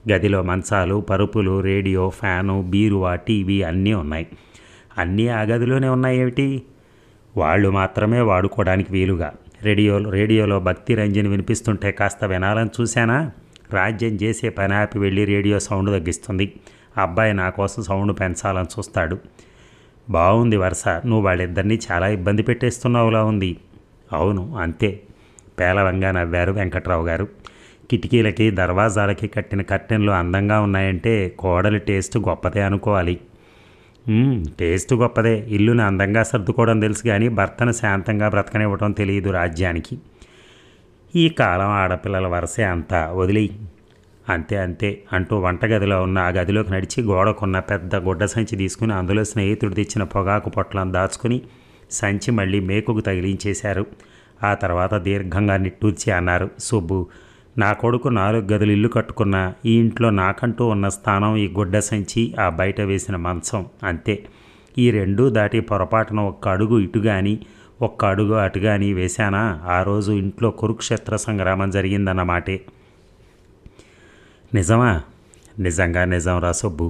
గదిలో మంచాలు, పరుపులు, రేడియో, ఫ్యాను, బీరువా, టీవీ అన్నీ ఉన్నాయి. అన్నీ ఆ గదిలోనే ఉన్నాయేమిటి? వాళ్ళు మాత్రమే వాడుకోవడానికి వీలుగా. రేడియోలో భక్తి రంజని వినిపిస్తుంటే కాస్త వినాలని చూశానా? రాజ్యం చేసే పని ఆపి వెళ్ళి రేడియో సౌండ్ తగ్గిస్తుంది. అబ్బాయి నా కోసం సౌండ్ పెంచాలని చూస్తాడు. బాగుంది వరుస. నువ్వు వాళ్ళిద్దరినీ చాలా ఇబ్బంది పెట్టేస్తున్నావులా ఉంది. అవును, అంతే. పేలవంగా నవ్వారు వెంకట్రావు గారు. కిటికీలకి దర్వాజాలకి కట్టిన కర్టెన్లు అందంగా ఉన్నాయంటే కోడలి టేస్ట్ గొప్పదే అనుకోవాలి. టేస్ట్ గొప్పదే. ఇల్లుని అందంగా సర్దుకోవడం తెలుసు కానీ భర్తను శాంతంగా బ్రతకనివ్వడం తెలియదు రాజ్యానికి. ఈ కాలం ఆడపిల్లల వరసే అంతా, వదిలేయి. అంతే అంటూ వంటగదిలో ఉన్న ఆ గదిలోకి నడిచి గోడకున్న పెద్ద గుడ్డ సంచి తీసుకుని అందులో స్నేహితుడు తెచ్చిన పొగాకు పొట్లను దాచుకుని సంచి మళ్ళీ మేకుకు తగిలించేశారు. ఆ తర్వాత దీర్ఘంగా నిట్టూర్చి అన్నారు, సుబ్బు, నా కొడుకు 4 గదులు ఇల్లు కట్టుకున్న ఈ ఇంట్లో నాకంటూ ఉన్న స్థానం ఈ గుడ్డ సంచి, ఆ బయట వేసిన మంచం, అంతే. ఈ 2 దాటి పొరపాటున ఒక్క అడుగు ఇటు కానీ ఒక్క అడుగు అటు కానీ వేశానా ఆ రోజు ఇంట్లో కురుక్షేత్ర సంగ్రామం జరిగిందన్నమాటే. నిజమా? నిజంగా నిజం రా సుబ్బు.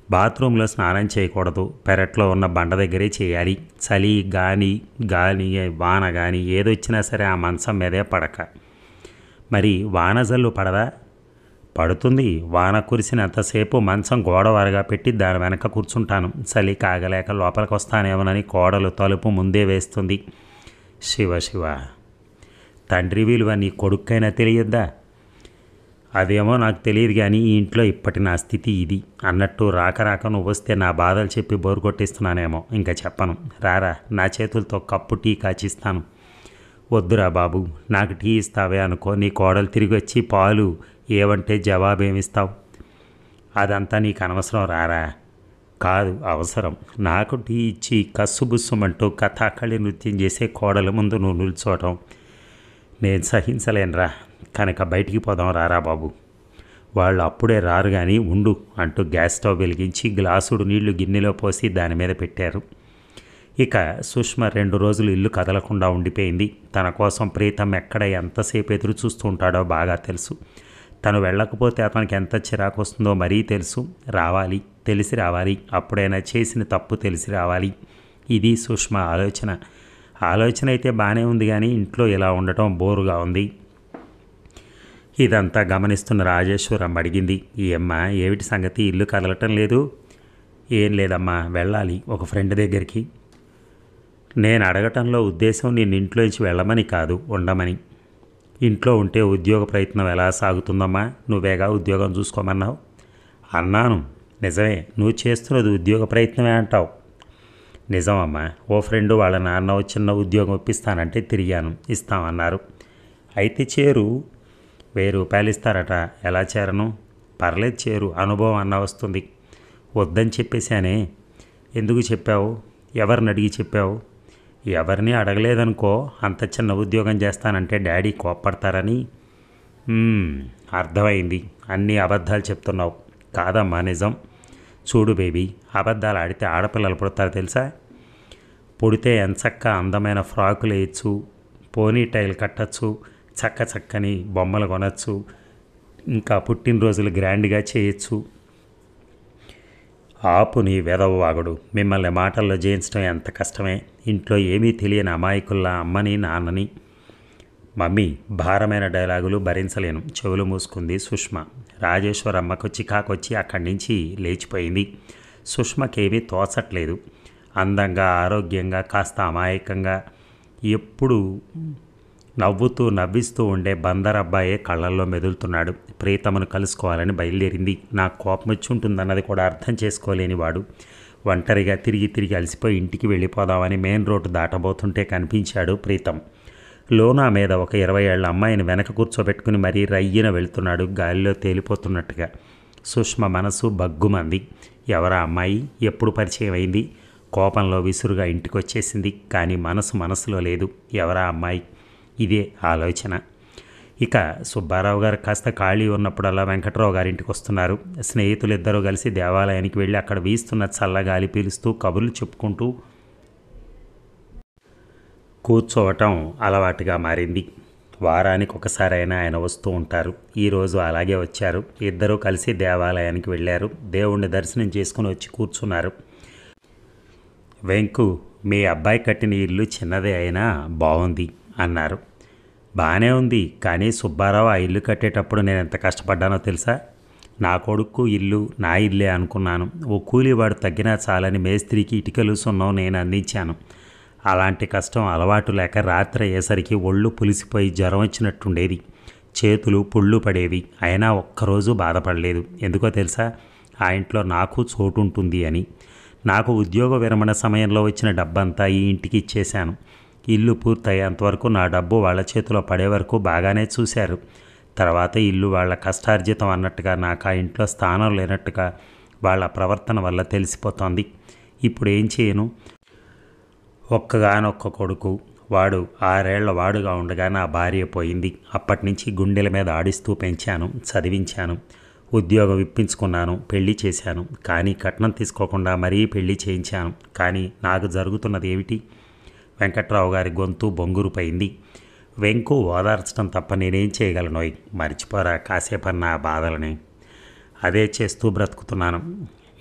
బాత్రూంలో స్నానం చేయకూడదు, పెరట్లో ఉన్న బండ దగ్గరే చేయాలి. చలి గాలి వాన కానీ ఏదొచ్చినా సరే ఆ మంచం మీదే పడక. మరి వానజల్లు పడదా? పడుతుంది. వాన కురిసినంతసేపు మంచం గోడ వరగా పెట్టి దాని వెనక కూర్చుంటాను. చలి కాగలేక లోపలికి వస్తానేమోనని కోడలు తలుపు ముందే వేస్తుంది. శివ శివ, తండ్రి విలువ నీ కొడుక్కైనా తెలియద్దా? అదేమో నాకు తెలియదు కానీ ఈ ఇంట్లో ఇప్పటి నా స్థితి ఇది. అన్నట్టు రాక రాక నువ్వు వస్తే నా బాధలు చెప్పి బోరు కొట్టిస్తున్నానేమో. ఇంకా చెప్పను. రారా, నా చేతులతో కప్పు టీ కాచిస్తాను. వద్దురా బాబు, నాకు టీ ఇస్తావే అనుకో, నీ కోడలు తిరిగి వచ్చి పాలు ఏవంటే జవాబేమిస్తావు? అదంతా నీకు అనవసరం. రారా. కాదు, అవసరం. నాకు టీ ఇచ్చి కస్సుబుస్సుమంటూ కథాకళి నృత్యం చేసే కోడల ముందు నువ్వు నిల్చోవటం నేను సహించలేనురా. కనుక బయటికి పోదాం, రారా బాబు. వాళ్ళు అప్పుడే రారు కానీ ఉండు అంటూ గ్యాస్ స్టవ్ వెలిగించి గ్లాసుడు నీళ్లు గిన్నెలో పోసి దాని మీద పెట్టారు. ఇక సుష్మ 2 రోజులు ఇల్లు కదలకుండా ఉండిపోయింది. తన కోసం ప్రీతం ఎక్కడ ఎంతసేపు ఎదురు చూస్తూ ఉంటాడో బాగా తెలుసు. తను వెళ్ళకపోతే అతనికి ఎంత చిరాకు వస్తుందో మరీ తెలుసు. రావాలి, తెలిసి రావాలి. అప్పుడైనా చేసిన తప్పు తెలిసి రావాలి. ఇది సుష్మ ఆలోచన. ఆలోచన అయితే బాగానే ఉంది కానీ ఇంట్లో ఇలా ఉండటం బోరుగా ఉంది. ఇదంతా గమనిస్తున్న రాజేశ్వరమ్మ అడిగింది, ఈ అమ్మ ఏమిటి సంగతి, ఇల్లు కదలటం లేదు? ఏం లేదమ్మా, వెళ్ళాలి ఒక ఫ్రెండ్ దగ్గరికి. నేను అడగటంలో ఉద్దేశం నేను ఇంట్లోంచి వెళ్ళమని కాదు, ఉండమని. ఇంట్లో ఉంటే ఉద్యోగ ప్రయత్నం ఎలా సాగుతుందమ్మా? నువ్వేగా ఉద్యోగం చూసుకోమన్నావు. అన్నాను, నిజమే, నువ్వు చేస్తున్నది ఉద్యోగ ప్రయత్నమే అంటావు. నిజమమ్మా. ఓ ఫ్రెండు వాళ్ళ నాన్న చిన్న ఉద్యోగం ఇప్పిస్తానంటే తిరిగాను. ఇస్తామన్నారు. అయితే చేరు. 1000 రూపాయలు ఇస్తారట. ఎలా చేరను? పర్లేదు చేరు, అనుభవం అన్న వస్తుంది. వద్దని చెప్పేశానే. ఎందుకు చెప్పావు? ఎవరిని అడిగి చెప్పావు? ఎవరిని అడగలేదనుకో. అంత చిన్న ఉద్యోగం చేస్తానంటే డాడీ కోప్పడతారని. అర్థమైంది. అన్నీ అబద్ధాలు చెప్తున్నావు. కాదమ్మా, నిజం. చూడు బేబీ, అబద్ధాలు ఆడితే ఆడపిల్లలు పుడతారు తెలుసా? పుడితే ఎంచక్క అందమైన ఫ్రాకులు వేయచ్చు, పోనీ టైల్ కట్టచ్చు, చక్కని బొమ్మలు కొనచ్చు, ఇంకా పుట్టినరోజులు గ్రాండ్గా చేయొచ్చు. ఆపు నీ వెదవవాగుడు. మిమ్మల్ని మాటల్లో జయించడం ఎంత కష్టమే. ఇంట్లో ఏమీ తెలియని అమాయకుల్లా అమ్మని నాన్నని. మమ్మీ, భారమైన డైలాగులు భరించలేను. చెవులు మూసుకుంది సుష్మ. రాజేశ్వరమ్మకు చికాకొచ్చి అక్కడి నుంచి లేచిపోయింది. సుష్మకేమీ తోచట్లేదు. అందంగా, ఆరోగ్యంగా, కాస్త అమాయకంగా, ఎప్పుడు నవ్విస్తూ ఉండే బందరబ్బాయే కళ్ళల్లో మెదులుతున్నాడు. ప్రీతమును కలుసుకోవాలని బయలుదేరింది. నాకు కోపం వచ్చి ఉంటుందన్నది కూడా అర్థం చేసుకోలేని వాడు ఒంటరిగా తిరిగి అలసిపోయి ఇంటికి వెళ్ళిపోదామని మెయిన్ రోడ్డు దాటబోతుంటే కనిపించాడు ప్రీతం. లోనా మీద ఒక 20 ఏళ్ల అమ్మాయిని వెనక కూర్చోబెట్టుకుని మరీ రయ్యిన వెళ్తున్నాడు, గాలిలో తేలిపోతున్నట్టుగా. సుష్మ మనసు బగ్గుమంది. ఎవరా అమ్మాయి? ఎప్పుడు పరిచయం అయింది? కోపంలో విసురుగా ఇంటికొచ్చేసింది. కానీ మనసులో లేదు. ఎవరా అమ్మాయి? ఇదే ఆలోచన. ఇక సుబ్బారావు గారు కాస్త ఖాళీ ఉన్నప్పుడల్లా వెంకట్రావు గారింటికి వస్తున్నారు. స్నేహితులు ఇద్దరూ కలిసి దేవాలయానికి వెళ్ళి అక్కడ వీస్తున్న చల్లగాలి పీలుస్తూ కబుర్లు చెప్పుకుంటూ కూర్చోవటం అలవాటుగా మారింది. వారానికి ఒకసారైనా ఆయన వస్తూ ఉంటారు. ఈరోజు అలాగే వచ్చారు. ఇద్దరూ కలిసి దేవాలయానికి వెళ్ళారు. దేవుణ్ణి దర్శనం చేసుకుని వచ్చి కూర్చున్నారు. వెంకు, మీ అబ్బాయి కట్టిన ఇల్లు చిన్నదే అయినా బాగుంది అన్నారు. బాగానే ఉంది, కానీ సుబ్బారావు ఆ ఇల్లు కట్టేటప్పుడు నేను ఎంత కష్టపడ్డానో తెలుసా? నా కొడుకు ఇల్లు నా ఇల్లే అనుకున్నాను. ఓ కూలీవాడు తగ్గినా చాలని మేస్త్రికి ఇటుకలు సున్నం నేను అందించాను. అలాంటి కష్టం అలవాటు లేక రాత్రి అయ్యేసరికి ఒళ్ళు పులిసిపోయి జ్వరం వచ్చినట్టుండేది. చేతులు పుళ్ళు పడేవి. అయినా ఒక్కరోజు బాధపడలేదు. ఎందుకో తెలుసా? ఆ ఇంట్లో నాకు చోటు ఉంటుంది అని. నాకు ఉద్యోగ విరమణ సమయంలో వచ్చిన డబ్బంతా ఈ ఇంటికి ఇచ్చేశాను. ఇల్లు పూర్తయ్యేంతవరకు నా డబ్బు వాళ్ళ చేతిలో పడే వరకు బాగానే చూశారు. తర్వాత ఇల్లు వాళ్ళ కష్టార్జితం అన్నట్టుగా నాకు ఆ ఇంట్లో స్థానం లేనట్టుగా వాళ్ళ ప్రవర్తన వల్ల తెలిసిపోతోంది. ఇప్పుడు ఏం చేయను? ఒక్కగానొక్క కొడుకు. వాడు 6 ఏళ్ల వాడుగా ఉండగా నా భార్య పోయింది. అప్పటి నుంచి గుండెల మీద ఆడిస్తూ పెంచాను, చదివించాను, ఉద్యోగం ఇప్పించుకున్నాను, పెళ్లి చేశాను. కానీ కట్నం తీసుకోకుండా మరీ పెళ్లి చేయించాను. కానీ నాకు జరుగుతున్నది ఏమిటి? వెంకట్రావు గారి గొంతు బొంగురుపోయింది. వెంకు ఓదార్చడం తప్ప నేనేం చేయగలనోయ్? మర్చిపోరా కాసేపన్నా బాధలని. అదే చేస్తూ బ్రతుకుతున్నాను.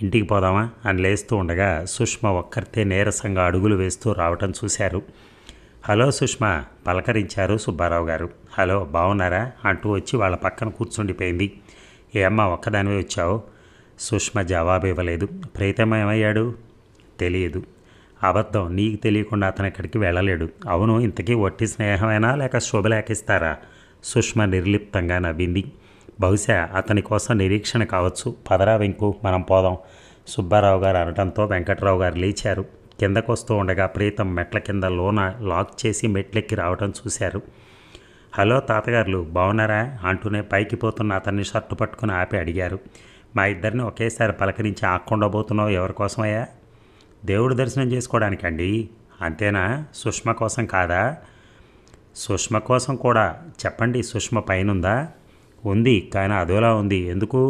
ఇంటికి పోదామా అని లేస్తూ ఉండగా సుష్మ ఒక్కరితే నీరసంగా అడుగులు వేస్తూ రావటం చూశారు. హలో సుష్మ, పలకరించారు సుబ్బారావు గారు. హలో, బాగున్నారా అంటూ వచ్చి వాళ్ళ పక్కన కూర్చుండిపోయింది. ఏమ్మా ఒక్కదానివే వచ్చావు? సుష్మ జవాబు ఇవ్వలేదు. ప్రీతం ఏమయ్యాడు? తెలియదు. అబద్ధం, నీకు తెలియకుండా అతను ఎక్కడికి వెళ్ళలేడు. అవును, ఇంతకీ ఒట్టి స్నేహమేనా లేక శుభలేఖిస్తారా? సుష్మ నిర్లిప్తంగా నవ్వింది. బహుశా అతని కోసం నిరీక్షణ కావచ్చు. పదరా వెంకు, మనం పోదాం, సుబ్బారావు గారు అనడంతో వెంకట్రావు గారు లేచారు. కిందకొస్తూ ఉండగా ప్రీతం మెట్ల కింద లోన లాక్ చేసి మెట్లెక్కి రావడం చూశారు. హలో తాతగారులు, బాగున్నారా అంటూనే పైకి పోతున్న అతన్ని షర్టు పట్టుకుని ఆపి అడిగారు. మా ఇద్దరిని ఒకేసారి పలకరించి ఆక్కుండా పోతున్నావు, ఎవరి కోసమయ్యా? దేవుడు దర్శనం చేసుకోవడానికండి. అంతేనా? సుష్మ కోసం కాదా? సుష్మ కోసం కూడా. చెప్పండి, సుష్మ పైనుందా? ఉంది, కానీ అదోలా ఉంది. ఎందుకు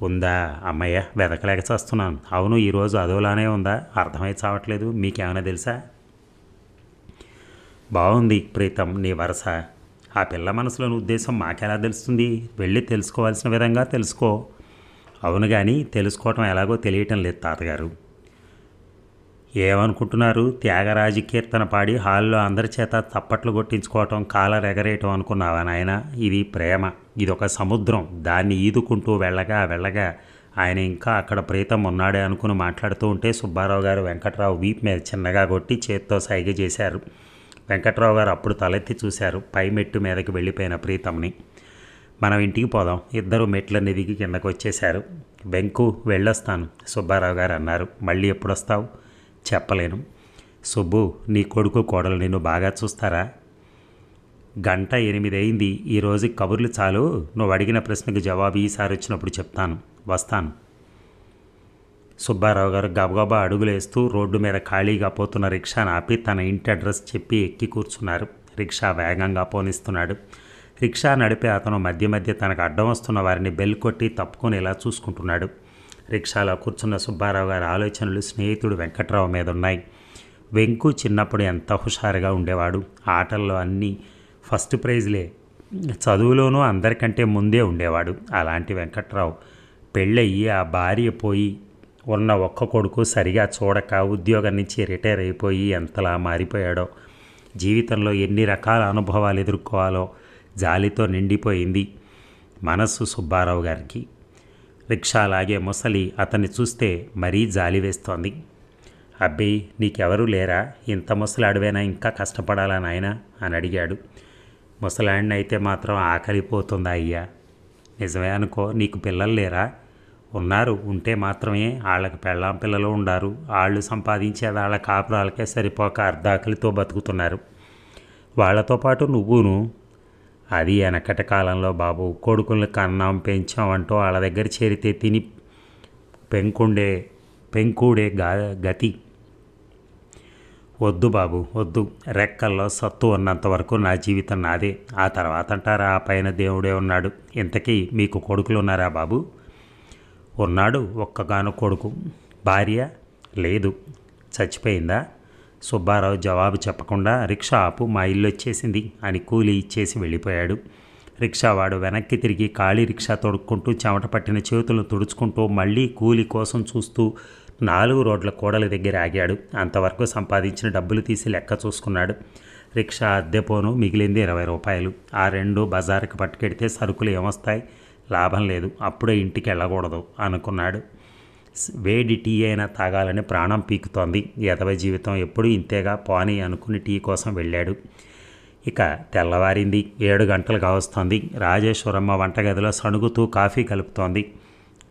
ఉందా? అమ్మయ్య, వెతకలేక చేస్తున్నాను. అవును, ఈరోజు అదోలానే ఉందా? అర్థమై చావట్లేదు. మీకేమైనా తెలుసా? బాగుంది ప్రీతం నీ వరస. ఆ పిల్ల మనసులోని ఉద్దేశం మాకెలా తెలుస్తుంది? వెళ్ళి తెలుసుకోవాల్సిన విధంగా తెలుసుకో. అవును, కానీ తెలుసుకోవటం ఎలాగో తెలియటం లేదు తాతగారు. ఏమనుకుంటున్నారు? త్యాగరాజు కీర్తన పాడి హాల్లో అందరి చేత చప్పట్లు కొట్టించుకోవటం, కాలర్ ఎగరేయటం అనుకున్నావా నాయన? ఇది ప్రేమ, ఇదొక సముద్రం. దాన్ని ఈదుకుంటూ వెళ్ళగా వెళ్ళగా ఆయన ఇంకా అక్కడ ప్రీతం ఉన్నాడే అనుకుని మాట్లాడుతూ ఉంటే సుబ్బారావు గారు వెంకట్రావు వీపు మీద చిన్నగా కొట్టి చేత్తో సైగ చేశారు. వెంకట్రావు గారు అప్పుడు తలెత్తి చూశారు పై మెట్టు మీదకి వెళ్ళిపోయిన ప్రీతంని. మనం ఇంటికి పోదాం. ఇద్దరు మెట్లన్నీ దిగి కిందకు వచ్చేశారు. వెంకు, వెళ్ళొస్తాను సుబ్బారావు గారు అన్నారు. మళ్ళీ ఎప్పుడొస్తావు? చెప్పలేను. సుబ్బు, నీ కొడుకు కోడలు నిన్ను బాగా చూస్తారా? 8:00 అయింది. ఈరోజు కబుర్లు చాలు. నువ్వు అడిగిన ప్రశ్నకు జవాబు ఈసారి వచ్చినప్పుడు చెప్తాను. వస్తాను. సుబ్బారావు గారు గబగబా అడుగులేస్తూ రోడ్డు మీద ఖాళీగా పోతున్న రిక్షాను ఆపి తన ఇంటి అడ్రస్ చెప్పి ఎక్కి కూర్చున్నారు. రిక్షా వేగంగా పోనిస్తున్నాడు. రిక్షా నడిపే అతను మధ్య మధ్య తనకు అడ్డం వస్తున్న వారిని బెల్ కొట్టి తప్పుకొని ఇలా చూసుకుంటున్నాడు. రిక్షాలో కూర్చున్న సుబ్బారావు గారి ఆలోచనలు స్నేహితుడు వెంకట్రావు మీద ఉన్నాయి. వెంకు చిన్నప్పుడు ఎంత హుషారుగా ఉండేవాడు. ఆటల్లో అన్నీ ఫస్ట్ ప్రైజ్లే, చదువులోనూ అందరికంటే ముందే ఉండేవాడు. అలాంటి వెంకట్రావు పెళ్ళయ్యి ఆ భార్య పోయి ఉన్న ఒక్క కొడుకు సరిగా చూడక ఉద్యోగం నుంచి రిటైర్ అయిపోయి ఎంతలా మారిపోయాడో. జీవితంలో ఎన్ని రకాల అనుభవాలు ఎదుర్కోవాలో జాలితో నిండిపోయింది మనస్సు సుబ్బారావు గారికి. రిక్షా లాగే ముసలి అతన్ని చూస్తే మరీ జాలి వేస్తోంది. అబ్బే, నీకెవరూ లేరా? ఇంత ముసలాడివైనా ఇంకా కష్టపడాలా నాయనా అని అడిగాడు. ముసలాడిని అయితే మాత్రం ఆకలిపోతుందా అయ్యా? నిజమే అనుకో. నీకు పిల్లలు లేరా? ఉన్నారు. ఉంటే మాత్రమే వాళ్ళకి పెళ్ళాం పిల్లలు ఉండారు. వాళ్ళు సంపాదించేది వాళ్ళ కాపురాలకే సరిపోక అర్ధాకలితో బతుకుతున్నారు. వాళ్లతో పాటు నువ్వును. అది వెనకటి కాలంలో బాబు. కొడుకుల్ని కన్నాం పెంచాం అంటూ వాళ్ళ దగ్గర చేరితే తిని పెంకుడే గతి. వద్దు బాబు, వద్దు. రెక్కల్లో సత్తు ఉన్నంతవరకు నా జీవితం నాదే. ఆ తర్వాత అంటారా ఆ పైన దేవుడే ఉన్నాడు. ఇంతకీ మీకు కొడుకులు ఉన్నారా బాబు? ఉన్నాడు, ఒక్కగాను కొడుకు. భార్య లేదు, చచ్చిపోయిందా? సుబ్బారావు జవాబు చెప్పకుండా రిక్షా ఆపు, మా ఇల్లు వచ్చేసింది అని కూలీ ఇచ్చేసి వెళ్ళిపోయాడు. రిక్షావాడు వెనక్కి తిరిగి ఖాళీ రిక్షా తొడుక్కుంటూ చెమట పట్టిన చేతులను తుడుచుకుంటూ మళ్ళీ కూలీ కోసం చూస్తూ 4 రోడ్ల కూడల దగ్గర ఆగాడు. అంతవరకు సంపాదించిన డబ్బులు తీసి లెక్క చూసుకున్నాడు. రిక్షా అద్దెపోను మిగిలింది 20 రూపాయలు. ఆ 2 బజారుకి పట్టుకెడితే సరుకులు ఏమొస్తాయి? లాభం లేదు. అప్పుడే ఇంటికి వెళ్ళకూడదు అనుకున్నాడు. వేడి టీ అయినా తాగాలని ప్రాణం పీకుతోంది. ఎదవ జీవితం ఎప్పుడూ ఇంతేగా పోనీ అనుకుని టీ కోసం వెళ్ళాడు. ఇక తెల్లవారింది. 7 గంటలు కావస్తోంది. రాజేశ్వరమ్మ వంటగదిలో సణుగుతూ కాఫీ కలుపుతోంది.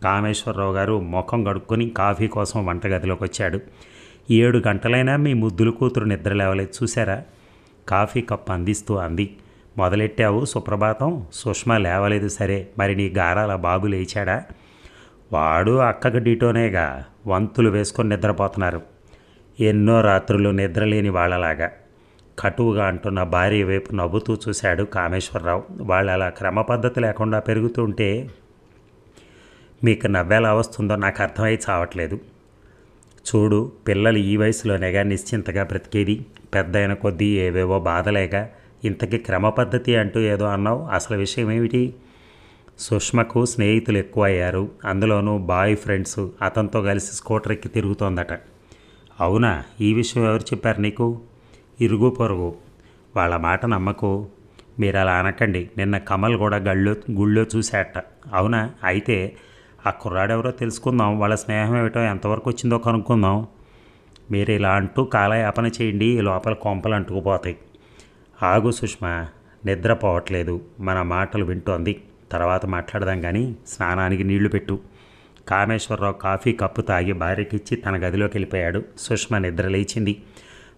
కామేశ్వరరావు గారు ముఖం కడుక్కొని కాఫీ కోసం వంటగదిలోకి వచ్చాడు. 7 గంటలైనా మీ ముద్దుల కూతురు నిద్ర లేవలేదు చూసారా? కాఫీ కప్ అందిస్తూ అంది. మొదలెట్టావు సుప్రభాతం. సుష్మ లేవలేదు సరే, మరి నీ గారాల బాబు లేచాడా? వాడు అక్కకు డీటోనేగా, వంతులు వేసుకొని నిద్రపోతున్నారు. ఎన్నో రాత్రులు నిద్రలేని వాళ్ళలాగా కటువుగా అంటున్న భార్య వైపు నవ్వుతూ చూశాడు కామేశ్వరరావు. వాళ్ళు అలా క్రమ పద్ధతి లేకుండా పెరుగుతుంటే మీకు నవ్వేలా వస్తుందో నాకు అర్థమై చావట్లేదు. చూడు, పిల్లలు ఈ వయసులోనేగా నిశ్చింతగా బ్రతికేది. పెద్దయిన కొద్దీ ఏవేవో బాధలేగా. ఇంతకీ క్రమ పద్ధతి అంటూ ఏదో అన్నావు, అసలు విషయం ఏమిటి? సుష్మకు స్నేహితులు ఎక్కువ అయ్యారు. అందులోనూ బాయ్ ఫ్రెండ్స్. అతనితో కలిసి స్కూటర్ ఎక్కి తిరుగుతోందట. అవునా? ఈ విషయం ఎవరు చెప్పారు నీకు? ఇరుగు పొరుగు. వాళ్ళ మాట నమ్మకు. మీరు అలా అనకండి, నిన్న కమల్ కూడా గుళ్ళో చూశాట. అవునా? అయితే ఆ కుర్రాడెవరో తెలుసుకుందాం, వాళ్ళ స్నేహం ఏమిటో ఎంతవరకు వచ్చిందో కనుక్కుందాం. మీరు ఇలా అంటూ కాలయాపన చేయండి, ఈ లోపల కొంపలు అంటుకుపోతాయి. ఆగు సుష్మా, నిద్రపోవట్లేదు, మన మాటలు వింటోంది, తర్వాత మాట్లాడదాం కానీ స్నానానికి నీళ్లు పెట్టు. కామేశ్వరరావు కాఫీ కప్పు తాగి భార్యకిచ్చి తన గదిలోకి వెళ్ళిపోయాడు. సుష్మ నిద్ర లేచింది,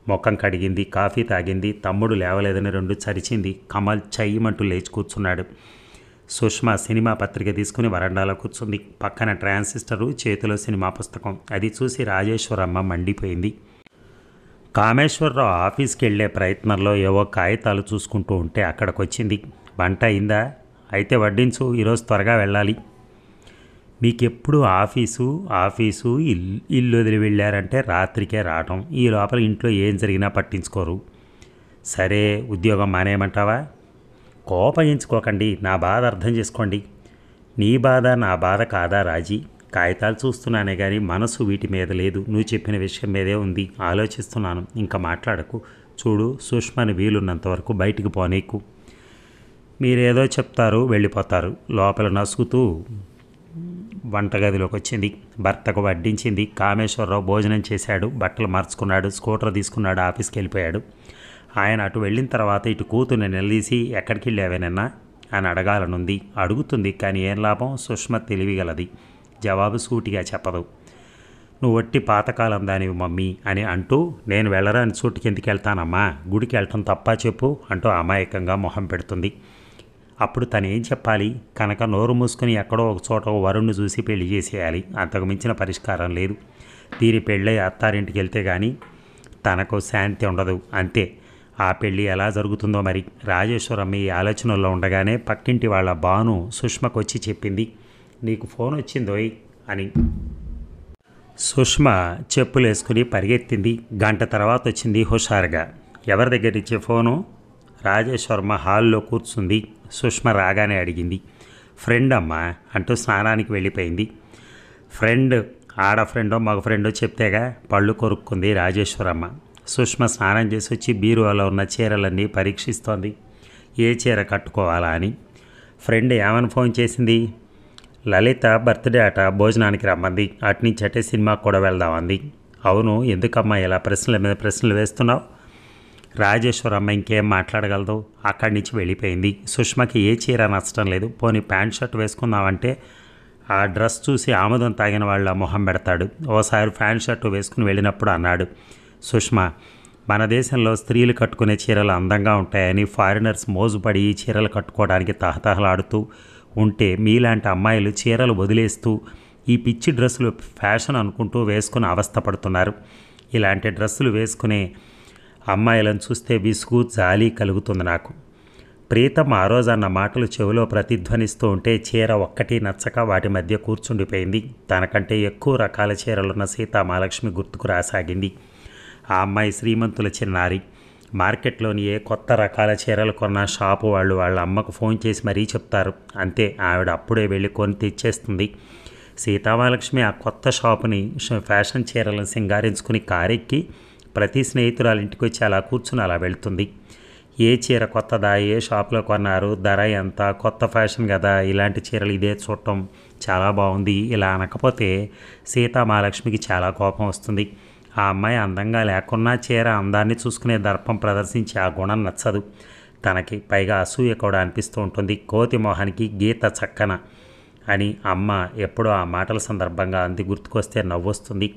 ముఖం కడిగింది, కాఫీ తాగింది. తమ్ముడు లేవలేదని రెండు చరిచింది. కమల్ చెయ్యమంటూ లేచి కూర్చున్నాడు. సుష్మ సినిమా పత్రిక తీసుకుని వరండాలో కూర్చుంది. పక్కన ట్రాన్సిస్టరు, చేతిలో సినిమా పుస్తకం. అది చూసి రాజేశ్వరమ్మ మండిపోయింది. కామేశ్వరరావు ఆఫీస్కి వెళ్ళే ప్రయత్నంలో ఏవో కాగితాలు చూసుకుంటూ ఉంటే అక్కడికి వచ్చింది. వంట అయిందా? అయితే వడ్డించు, ఈరోజు త్వరగా వెళ్ళాలి. మీకెప్పుడు ఆఫీసు ఇల్లు వదిలి వెళ్ళారంటే రాత్రికే రావటం, ఈ లోపల ఇంట్లో ఏం జరిగినా పట్టించుకోరు. సరే, ఉద్యోగం మానేయమంటావా? కోపగించుకోకండి, నా బాధ అర్థం చేసుకోండి. నీ బాధ నా బాధ కాదా రాజీ? కాగితాలు చూస్తున్నానే కానీ మనసు వీటి మీద లేదు. నువ్వు చెప్పిన విషయం మీదే ఉంది, ఆలోచిస్తున్నాను. ఇంకా మాట్లాడకు. చూడు, సుష్మని వీలున్నంత వరకు బయటికి పోనీకు. మీరేదో చెప్తారు, వెళ్ళిపోతారు. లోపల నసుగుతూ వంటగదిలోకి వచ్చింది. భర్తకు వడ్డించింది. కామేశ్వరరావు భోజనం చేశాడు, బట్టలు మార్చుకున్నాడు, స్కూటర్ తీసుకున్నాడు, ఆఫీస్కి వెళ్ళిపోయాడు. ఆయన అటు వెళ్ళిన తర్వాత ఇటు కూతుర్ని నిలదీసి ఎక్కడికి వెళ్ళావేనన్నా అని అడగాలనుంది. అడుగుతుంది, కానీ ఏం లాభం? సుష్మ తెలివిగలది, జవాబు సూటిగా చెప్పదు. నువ్వు వట్టి పాతకాలం దానివి మమ్మీ అని అంటూ, నేను వెళ్ళరాని చోటుకి ఎందుకు వెళ్తానమ్మా, గుడికి వెళ్ళటం తప్ప చెప్పు అంటూ అమాయకంగా మొహం పెడుతుంది. అప్పుడు తను ఏం చెప్పాలి? కనుక నోరు మూసుకుని ఎక్కడో ఒక చోట వరుణ్ణి చూసి పెళ్లి చేసేయాలి. అంతకు మించిన పరిష్కారం లేదు. తీరి పెళ్ళై అత్తారింటికి వెళ్తే కానీ తనకు శాంతి ఉండదు, అంతే. ఆ పెళ్ళి ఎలా జరుగుతుందో మరి. రాజేశ్వరమ్మ ఈ ఆలోచనల్లో ఉండగానే పక్కింటి వాళ్ళ బాను సుష్మకు వచ్చి చెప్పింది, నీకు ఫోన్ వచ్చిందోయ్ అని. సుష్మ చెప్పులేసుకుని పరిగెత్తింది. గంట తర్వాత వచ్చింది హుషారుగా. ఎవరి దగ్గర ఇచ్చే ఫోను? రాజేశ్వరమ్మ హాల్లో కూర్చుంది. సుష్మ రాగానే అడిగింది, ఫ్రెండ్ అమ్మా అంటూ స్నానానికి వెళ్ళిపోయింది. ఫ్రెండ్ ఆడ ఫ్రెండో మగ ఫ్రెండో చెప్తేగా పళ్ళు కొరుక్కుంది రాజేశ్వరమ్మ. సుష్మ స్నానం చేసి వచ్చి బీరువాలో ఉన్న చీరలన్నీ పరీక్షిస్తోంది, ఏ చీర కట్టుకోవాలా అని. ఫ్రెండ్ ఏమని ఫోన్ చేసింది? లలిత బర్త్డే అట, భోజనానికి రమ్మంది, అటునుంచి అటే సినిమాకి కూడా వెళ్దామంది. అవును, ఎందుకమ్మా ఇలా ప్రశ్నల మీద ప్రశ్నలు వేస్తున్నావు? రాజేశ్వరమ్మ ఇంకేం మాట్లాడగలదు. అక్కడి నుంచి వెళ్ళిపోయింది. సుష్మకి ఏ చీర నచ్చడం లేదు. పోనీ ప్యాంట్ షర్ట్ వేసుకుందామంటే ఆ డ్రెస్ చూసి ఆముదం తాగిన వాళ్ళ మొహం పెడతాడు. ఓసారి ప్యాంట్ షర్ట్ వేసుకుని వెళ్ళినప్పుడు అన్నాడు, సుష్మ, మన దేశంలో స్త్రీలు కట్టుకునే చీరలు అందంగా ఉంటాయని ఫారినర్స్ మోజుపడి ఈ చీరలు కట్టుకోవడానికి తహతహలాడుతూ ఉంటే మీలాంటి అమ్మాయిలు చీరలు వదిలేస్తూ ఈ పిచ్చి డ్రెస్సులు ఫ్యాషన్ అనుకుంటూ వేసుకుని అవస్థపడుతున్నారు. ఇలాంటి డ్రెస్సులు వేసుకునే అమ్మాయిలను చూస్తే విసుగు, జాలి కలుగుతుంది నాకు. ప్రీతం ఆ రోజు అన్న మాటలు చెవిలో ప్రతిధ్వనిస్తూ ఉంటే చీర ఒక్కటి నచ్చక వాటి మధ్య కూర్చుండిపోయింది. తనకంటే ఎక్కువ రకాల చీరలున్న సీతామహాలక్ష్మి గుర్తుకు రాసాగింది. ఆ అమ్మాయి శ్రీమంతుల చిన్నారి. మార్కెట్లోని ఏ కొత్త రకాల చీరలు కొన్నా షాపు వాళ్ళు వాళ్ళ అమ్మకు ఫోన్ చేసి మరీ చెప్తారు. అంతే, ఆవిడ అప్పుడే వెళ్ళి కొని తెచ్చేస్తుంది. సీతామహాలక్ష్మి ఆ కొత్త షాపుని ఫ్యాషన్ చీరలను సింగారించుకుని కారెక్కి ప్రతి స్నేహితురాలు ఇంటికి వచ్చి అలా కూర్చుని అలా వెళ్తుంది. ఏ చీర కొత్తదా, ఏ షాప్లో కొన్నారు, ధర ఎంత, కొత్త ఫ్యాషన్ కదా, ఇలాంటి చీరలు ఇదే చూడటం చాలా బాగుంది ఇలా అనకపోతే సీతామహాలక్ష్మికి చాలా కోపం వస్తుంది. ఆ అమ్మాయి అందంగా లేకున్నా చీర అందాన్ని చూసుకునే దర్పం ప్రదర్శించి ఆ గుణం నచ్చదు తనకి. పైగా అసూయ కూడా అనిపిస్తూ ఉంటుంది. కోతి మొహానికి గీత చక్కన అని అమ్మ ఎప్పుడో ఆ మాటల సందర్భంగా అంది గుర్తుకొస్తే నవ్వొస్తుంది.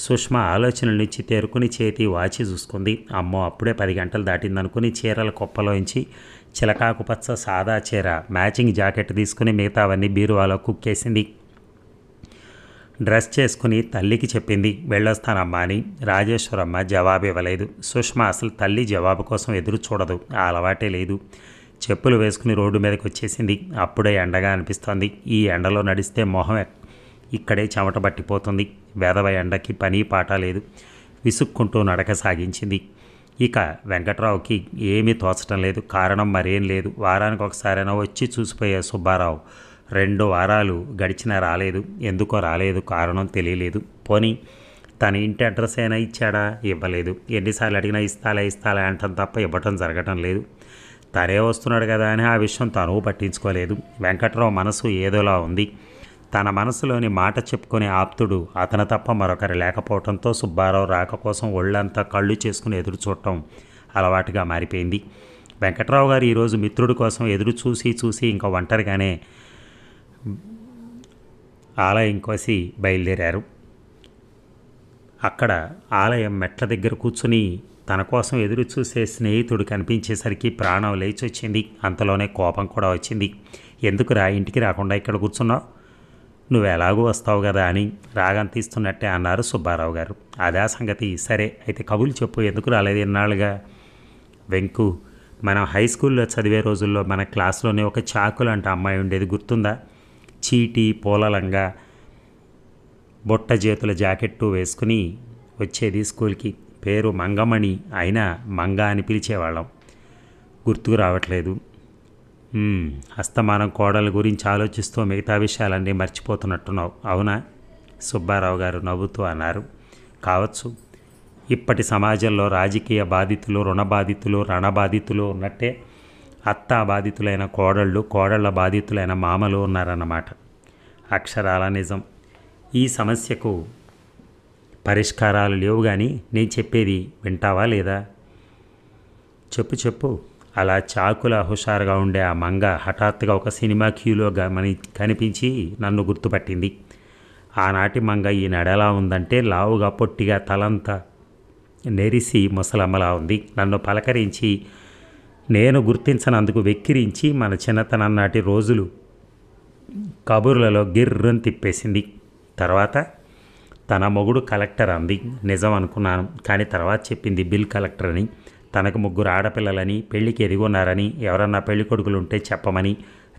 సుష్మ ఆలోచనల నుంచి తేరుకుని చేతి వాచి చూసుకుంది. అమ్మో, అప్పుడే 10 గంటలు దాటిందనుకుని చీరల కుప్పలోంచి చిలకాకు పచ్చ సాదా చీర, మ్యాచింగ్ జాకెట్ తీసుకుని మిగతావన్నీ బీరువాలో కుక్కేసింది. డ్రెస్ చేసుకుని తల్లికి చెప్పింది, వెళ్ళొస్తానమ్మా అని. రాజేశ్వరమ్మ జవాబు ఇవ్వలేదు. సుష్మ అసలు తల్లి జవాబు కోసం ఎదురు చూడదు, ఆ అలవాటే లేదు. చెప్పులు వేసుకుని రోడ్డు మీదకి వచ్చేసింది. అప్పుడే ఎండగా అనిపిస్తోంది. ఈ ఎండలో నడిస్తే మొహం ఇక్కడే చెమట పట్టిపోతుంది. వెధవ ఎండకి పని పాట లేదు. విసుక్కుంటూ నడక సాగించింది. ఇక వెంకట్రావుకి ఏమీ తోచడం లేదు. కారణం మరేం లేదు. వారానికి ఒకసారైనా వచ్చి చూసిపోయే సుబ్బారావు 2 వారాలు గడిచినా రాలేదు. ఎందుకో రాలేదు, కారణం తెలియలేదు. పోనీ తన ఇంటి అడ్రస్ అయినా ఇచ్చాడా? ఇవ్వలేదు. ఎన్నిసార్లు అడిగినా ఇస్తాలే అంటాం తప్ప ఇవ్వటం జరగటం లేదు. తనే వస్తున్నాడు కదా అని ఆ విషయం తను పట్టించుకోలేదు. వెంకట్రావు మనసు ఏదోలా ఉంది. తన మనసులోని మాట చెప్పుకునే ఆప్తుడు అతను తప్ప మరొకరు లేకపోవడంతో సుబ్బారావు రాక కోసం ఒళ్ళంతా కళ్ళు చేసుకుని ఎదురు చూడటం అలవాటుగా మారిపోయింది. వెంకట్రావు గారు ఈరోజు మిత్రుడి కోసం ఎదురు చూసి చూసి ఇంకా ఒంటరిగానే ఆలయం కోసి బయలుదేరారు. అక్కడ ఆలయం మెట్ల దగ్గర కూర్చుని తన కోసం ఎదురు చూసే స్నేహితుడు కనిపించేసరికి ప్రాణం లేచి వచ్చింది. అంతలోనే కోపం కూడా వచ్చింది. ఎందుకురా ఇంటికి రాకుండా ఇక్కడ కూర్చున్నావు? నువ్వు ఎలాగూ వస్తావు కదా అని రాగం తీస్తున్నట్టే అన్నారు సుబ్బారావు గారు. అదే సంగతి. సరే అయితే కబుర్లు చెప్పు, ఎందుకు రాలేదు ఇన్నాళ్ళుగా? వెంకు, మనం హై స్కూల్లో చదివే రోజుల్లో మన క్లాస్లోనే ఒక చాకులంట అమ్మాయి ఉండేది, గుర్తుందా? చీటీ పూలలంగా బొట్ట చేతుల జాకెట్టు వేసుకుని వచ్చేది స్కూల్కి. పేరు మంగమణి, అయినా మంగ అని పిలిచేవాళ్ళం. గుర్తుకు రావట్లేదు. అస్తమానం కోడల గురించి ఆలోచిస్తూ మిగతా విషయాలన్నీ మర్చిపోతున్నట్టున్నావు, అవునా? సుబ్బారావు గారు నవ్వుతూ అన్నారు. కావచ్చు. ఇప్పటి సమాజంలో రాజకీయ బాధితులు, రుణ బాధితులు, రణబాధితులు ఉన్నట్టే అత్తా బాధితులైన కోడళ్ళు, కోడళ్ల బాధితులైన మామలు ఉన్నారన్నమాట. అక్షరాల నిజం. ఈ సమస్యకు పరిష్కారాలు లేవు, కానీ నేను చెప్పేది వింటావా లేదా? చెప్పు చెప్పు. అలా చాకుల హుషారుగా ఉండే ఆ మంగ హఠాత్తుగా ఒక సినిమా క్యూలో కనిపించి నన్ను గుర్తుపట్టింది. ఆనాటి మంగ ఈనాడు ఎలా ఉందంటే లావుగా పొట్టిగా తలంతా నెరిసి ముసలమ్మలా ఉంది. నన్ను పలకరించి నేను గుర్తించనందుకు వెక్కిరించి మన చిన్నతనం నాటి రోజులు కబుర్లలో గిర్రని తిప్పేసింది. తర్వాత తన మొగుడు కలెక్టర్ అంది. నిజం అనుకున్నాను, కానీ తర్వాత చెప్పింది బిల్ కలెక్టర్ అని. తనకు 3 ఆడపిల్లలని, పెళ్లికి ఎదిగొన్నారని, ఎవరన్నా పెళ్లి కొడుకులుంటే చెప్పమని,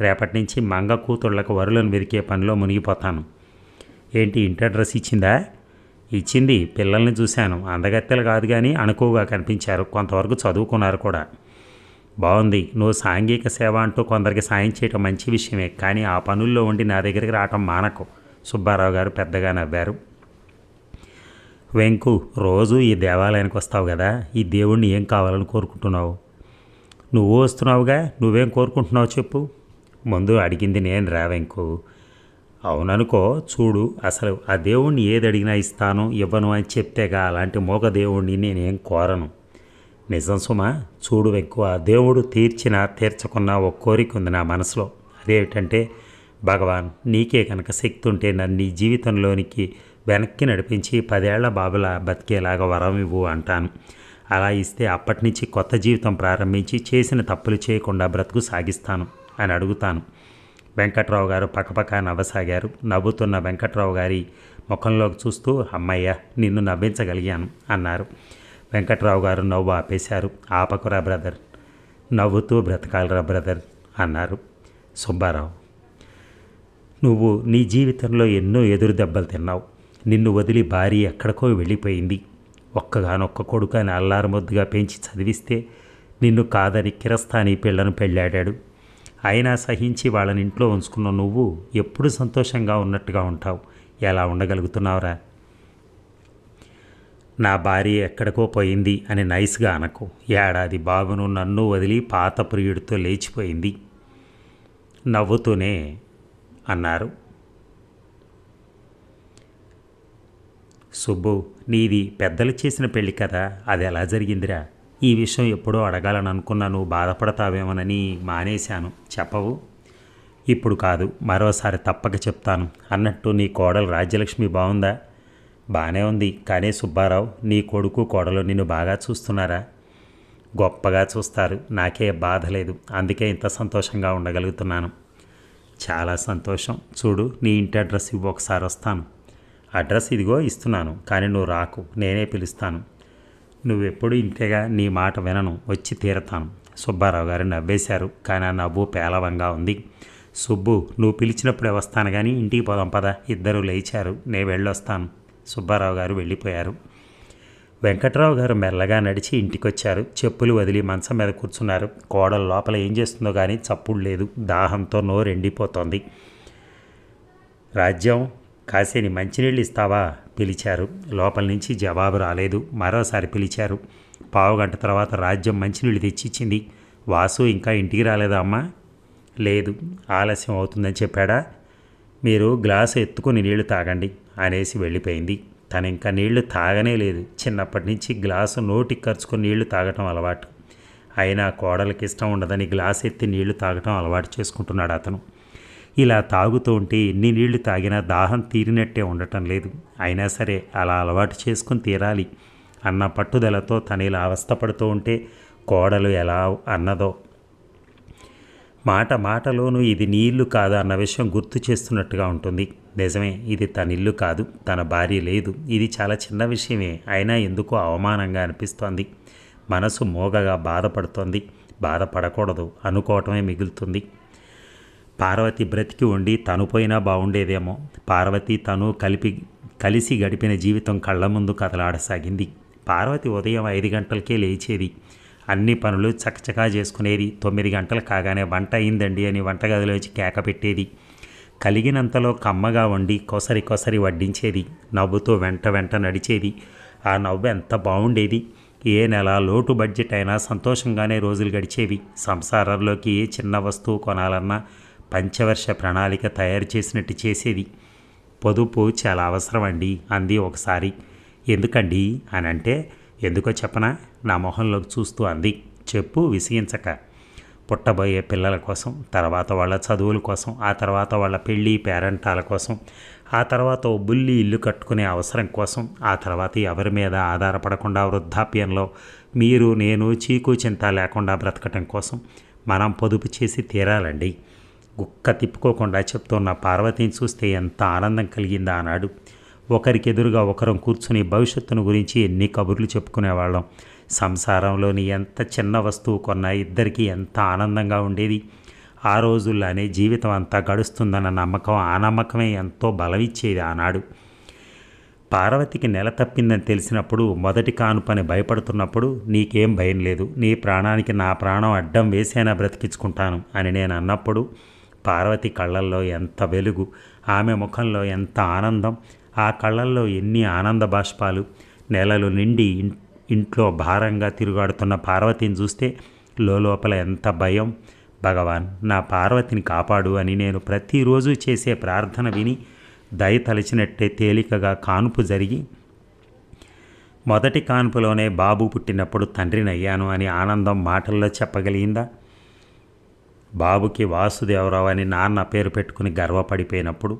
రేపటి నుంచి మంగ కూతుళ్లకు వరులను వెతికే పనిలో మునిగిపోతాను. ఏంటి, ఇంటి అడ్రస్ ఇచ్చిందా? ఇచ్చింది. పిల్లల్ని చూశాను. అందగత్తెలు కాదు కానీ అణుకువగా కనిపించారు. కొంతవరకు చదువుకున్నారు కూడా. బాగుంది. నువ్వు సాంఘిక సేవ అంటూ కొందరికి సాయం చేయటం మంచి విషయమే, కానీ ఆ పనుల్లో ఉండి నా దగ్గరికి రావటం మానకు. సుబ్బారావు గారు పెద్దగా నవ్వారు. వెంకు, రోజు ఈ దేవాలయానికి వస్తావు కదా, ఈ దేవుణ్ణి ఏం కావాలని కోరుకుంటున్నావు? నువ్వు వస్తున్నావుగా, నువ్వేం కోరుకుంటున్నావు చెప్పు. ముందు అడిగింది నేను రా వెంకు. అవుననుకో. చూడు, అసలు ఆ దేవుణ్ణి ఏది అడిగినా ఇస్తాను ఇవ్వను అని చెప్తేగా అలాంటి మోగ దేవుణ్ణి నేనేం కోరను. నిజం సుమా. చూడు వెంకు, ఆ దేవుడు తీర్చినా తీర్చకున్నా ఒక కోరిక ఉంది నా మనసులో. అదేమిటంటే, భగవాన్, నీకే కనుక శక్తి ఉంటే నన్ను ఈ జీవితంలోనికి వెనక్కి నడిపించి 10 ఏళ్ల బాబులా బతికేలాగా వరం ఇవ్వు అంటాను. అలా ఇస్తే అప్పటి నుంచి కొత్త జీవితం ప్రారంభించి చేసిన తప్పులు చేయకుండా బ్రతుకు సాగిస్తాను అని అడుగుతాను. వెంకట్రావు గారు పక్కపక్క నవ్వసాగారు. నవ్వుతున్న వెంకట్రావు గారి ముఖంలోకి చూస్తూ, అమ్మయ్య, నిన్ను నవ్వించగలిగాను అన్నారు. వెంకట్రావు గారు నవ్వు ఆపేశారు. ఆపకురా బ్రదర్, నవ్వుతూ బ్రతకాలరా బ్రదర్ అన్నారు. సుబ్బారావు, నువ్వు నీ జీవితంలో ఎన్నో ఎదురు దెబ్బలు తిన్నావు. నిన్ను వదిలి భార్య ఎక్కడికో వెళ్ళిపోయింది. ఒక్కగానొక్క కొడుకు అని అల్లారముద్దుగా పెంచి చదివిస్తే నిన్ను కాదని కిరస్థానీ పిల్లను పెళ్ళాడాడు. అయినా సహించి వాళ్ళని ఇంట్లో ఉంచుకున్న నువ్వు ఎప్పుడు సంతోషంగా ఉన్నట్టుగా ఉంటావు. ఎలా ఉండగలుగుతున్నావురా? నా భార్య ఎక్కడికో పోయింది అని నైస్గా అనకు. ఏడాది బాబును నన్ను వదిలి పాత ప్రియుడితో లేచిపోయింది నవ్వుతూనే అన్నారు. సుబ్బు, నీది పెద్దలు చేసిన పెళ్ళి కదా, అది ఎలా జరిగిందిరా? ఈ విషయం ఎప్పుడో అడగాలని అనుకున్నా, నువ్వు బాధపడతావేమోనని మానేశాను. చెప్పవు? ఇప్పుడు కాదు, మరోసారి తప్పక చెప్తాను. అన్నట్టు నీ కోడలు రాజ్యలక్ష్మి బాగుందా? బాగానే ఉంది. కానీ సుబ్బారావు, నీ కొడుకు కోడలు నిన్ను బాగా చూస్తున్నారా? గొప్పగా చూస్తారు. నాకే బాధ లేదు. అందుకే ఇంత సంతోషంగా ఉండగలుగుతున్నాను. చాలా సంతోషం. చూడు, నీ ఇంటి అడ్రస్ ఇవ్వు, ఒకసారి వస్తాను. అడ్రస్ ఇదిగో ఇస్తున్నాను, కానీ నువ్వు రాకు, నేనే పిలుస్తాను. నువ్వెప్పుడు ఇంతేగా, నీ మాట వినను, వచ్చి తీరతాను. సుబ్బారావు గారు నవ్వేశారు, కానీ ఆ నవ్వు పేలవంగా ఉంది. సుబ్బు, నువ్వు పిలిచినప్పుడే వస్తాను, కానీ ఇంటికి పోదాం పద. ఇద్దరు లేచారు. నేను వెళ్ళొస్తాను. సుబ్బారావు గారు వెళ్ళిపోయారు. వెంకట్రావు గారు మెల్లగా నడిచి ఇంటికొచ్చారు. చెప్పులు వదిలి మంచం మీద కూర్చున్నారు. కోడలు లోపల ఏం చేస్తుందో కానీ చప్పుడు లేదు. దాహంతో నోరు ఎండిపోతోంది. రాజ్యం, కాసేని మంచినీళ్ళు ఇస్తావా పిలిచారు. లోపల నుంచి జవాబు రాలేదు. మరోసారి పిలిచారు. 15 గంట తర్వాత రాజ్యం మంచినీళ్ళు తెచ్చిచ్చింది. వాసు ఇంకా ఇంటికి రాలేదా అమ్మా? లేదు, ఆలస్యం అవుతుందని చెప్పాడా? మీరు గ్లాసు ఎత్తుకుని నీళ్లు తాగండి అనేసి వెళ్ళిపోయింది. తను ఇంకా నీళ్లు తాగనే లేదు. చిన్నప్పటి నుంచి గ్లాసు నోటికి ఖర్చుకొని నీళ్లు తాగటం అలవాటు. అయినా కోడలికి ఇష్టం ఉండదని గ్లాస్ ఎత్తి నీళ్లు తాగటం అలవాటు చేసుకుంటున్నాడు అతను. ఇలా తాగుతూ ఉంటే ఎన్ని నీళ్లు తాగినా దాహం తీరినట్టే ఉండటం లేదు. అయినా సరే అలా అలవాటు చేసుకుని తీరాలి అన్న పట్టుదలతో తను ఇలా అవస్థపడుతూ ఉంటే కోడలు ఎలా అన్నదో. మాట మాటలోనూ ఇది నీ ఇల్లు కాదు అన్న విషయం గుర్తు చేస్తున్నట్టుగా ఉంటుంది. నిజమే, ఇది తన ఇల్లు కాదు, తన భార్య లేదు. ఇది చాలా చిన్న విషయమే, అయినా ఎందుకో అవమానంగా అనిపిస్తోంది. మనసు మోగగా బాధపడుతోంది. బాధపడకూడదు అనుకోవటమే మిగులుతుంది. పార్వతి బ్రతికి ఉండి తను పోయినా బాగుండేదేమో. పార్వతి తను కలిసి గడిపిన జీవితం కళ్ళ ముందు కదలాడసాగింది. పార్వతి ఉదయం 5 గంటలకే లేచేది. అన్ని పనులు చకచకా చేసుకునేది. 9 గంటలు కాగానే వంట అయిందండి అని వంటగదిలోంచి కేక పెట్టేది. కలిగినంతలో కమ్మగా వండి కొసరి కొసరి వడ్డించేది. నవ్వుతూ వెంట వెంట నడిచేది. ఆ నవ్వు ఎంత బాగుండేది. ఏ నెల లోటు బడ్జెట్ అయినా సంతోషంగానే రోజులు గడిచేవి. సంసారంలోకి ఏ చిన్న వస్తువు కొనాలన్నా పంచవర్ష ప్రణాళిక తయారు చేసినట్టు చేసేది. పొదుపు చాలా అవసరం అండి అంది ఒకసారి. ఎందుకండి అని అంటే, ఎందుకో చెప్పనా, నా మొహంలోకి చూస్తూ అంది. చెప్పు విసిగించక. పుట్టబోయే పిల్లల కోసం, తర్వాత వాళ్ళ చదువుల కోసం, ఆ తర్వాత వాళ్ళ పెళ్ళి పేరంటాల కోసం, ఆ తర్వాత ఓ బుల్లి ఇల్లు కట్టుకునే అవసరం కోసం, ఆ తర్వాత ఎవరి మీద ఆధారపడకుండా వృద్ధాప్యంలో మీరు నేను చీకు చింత లేకుండా బ్రతకటం కోసం మనం పొదుపు చేసి తీరాలండి. గుక్క తిప్పుకోకుండా చెప్తున్న పార్వతిని చూస్తే ఎంత ఆనందం కలిగిందా అన్నాడు. ఒకరికెదురుగా ఒకరం కూర్చుని భవిష్యత్తును గురించి ఎన్ని కబుర్లు చెప్పుకునేవాళ్ళం. సంసారంలోని ఎంత చిన్న వస్తువు కొన్నా ఇద్దరికీ ఎంత ఆనందంగా ఉండేది. ఆ రోజుల్లోనే జీవితం అంతా గడుస్తుందన్న నమ్మకం, ఆ నమ్మకమే ఎంతో బలమిచ్చేది ఆనాడు. పార్వతికి నెల తప్పిందని తెలిసినప్పుడు, మొదటి కానుపని భయపడుతున్నప్పుడు, నీకేం భయం లేదు, నీ ప్రాణానికి నా ప్రాణం అడ్డం వేసైనా బ్రతికించుకుంటాను అని నేను అన్నప్పుడు పార్వతి కళ్ళల్లో ఎంత వెలుగు, ఆమె ముఖంలో ఎంత ఆనందం, ఆ కళ్ళల్లో ఎన్ని ఆనంద బాష్పాలు. నెలలు నిండి ఇంట్లో భారంగా తిరుగాడుతున్న పార్వతిని చూస్తే లోపల ఎంత భయం. భగవాన్, నా పార్వతిని కాపాడు అని నేను ప్రతిరోజు చేసే ప్రార్థన విని దయ తలచినట్టే తేలికగా కానుపు జరిగి, మొదటి కానుపులోనే బాబు పుట్టినప్పుడు తండ్రినయ్యాను అని ఆనందం మాటల్లో చెప్పగలిగిందా? బాబుకి వాసుదేవరావు అని నాన్న పేరు పెట్టుకుని గర్వపడిపోయినప్పుడు,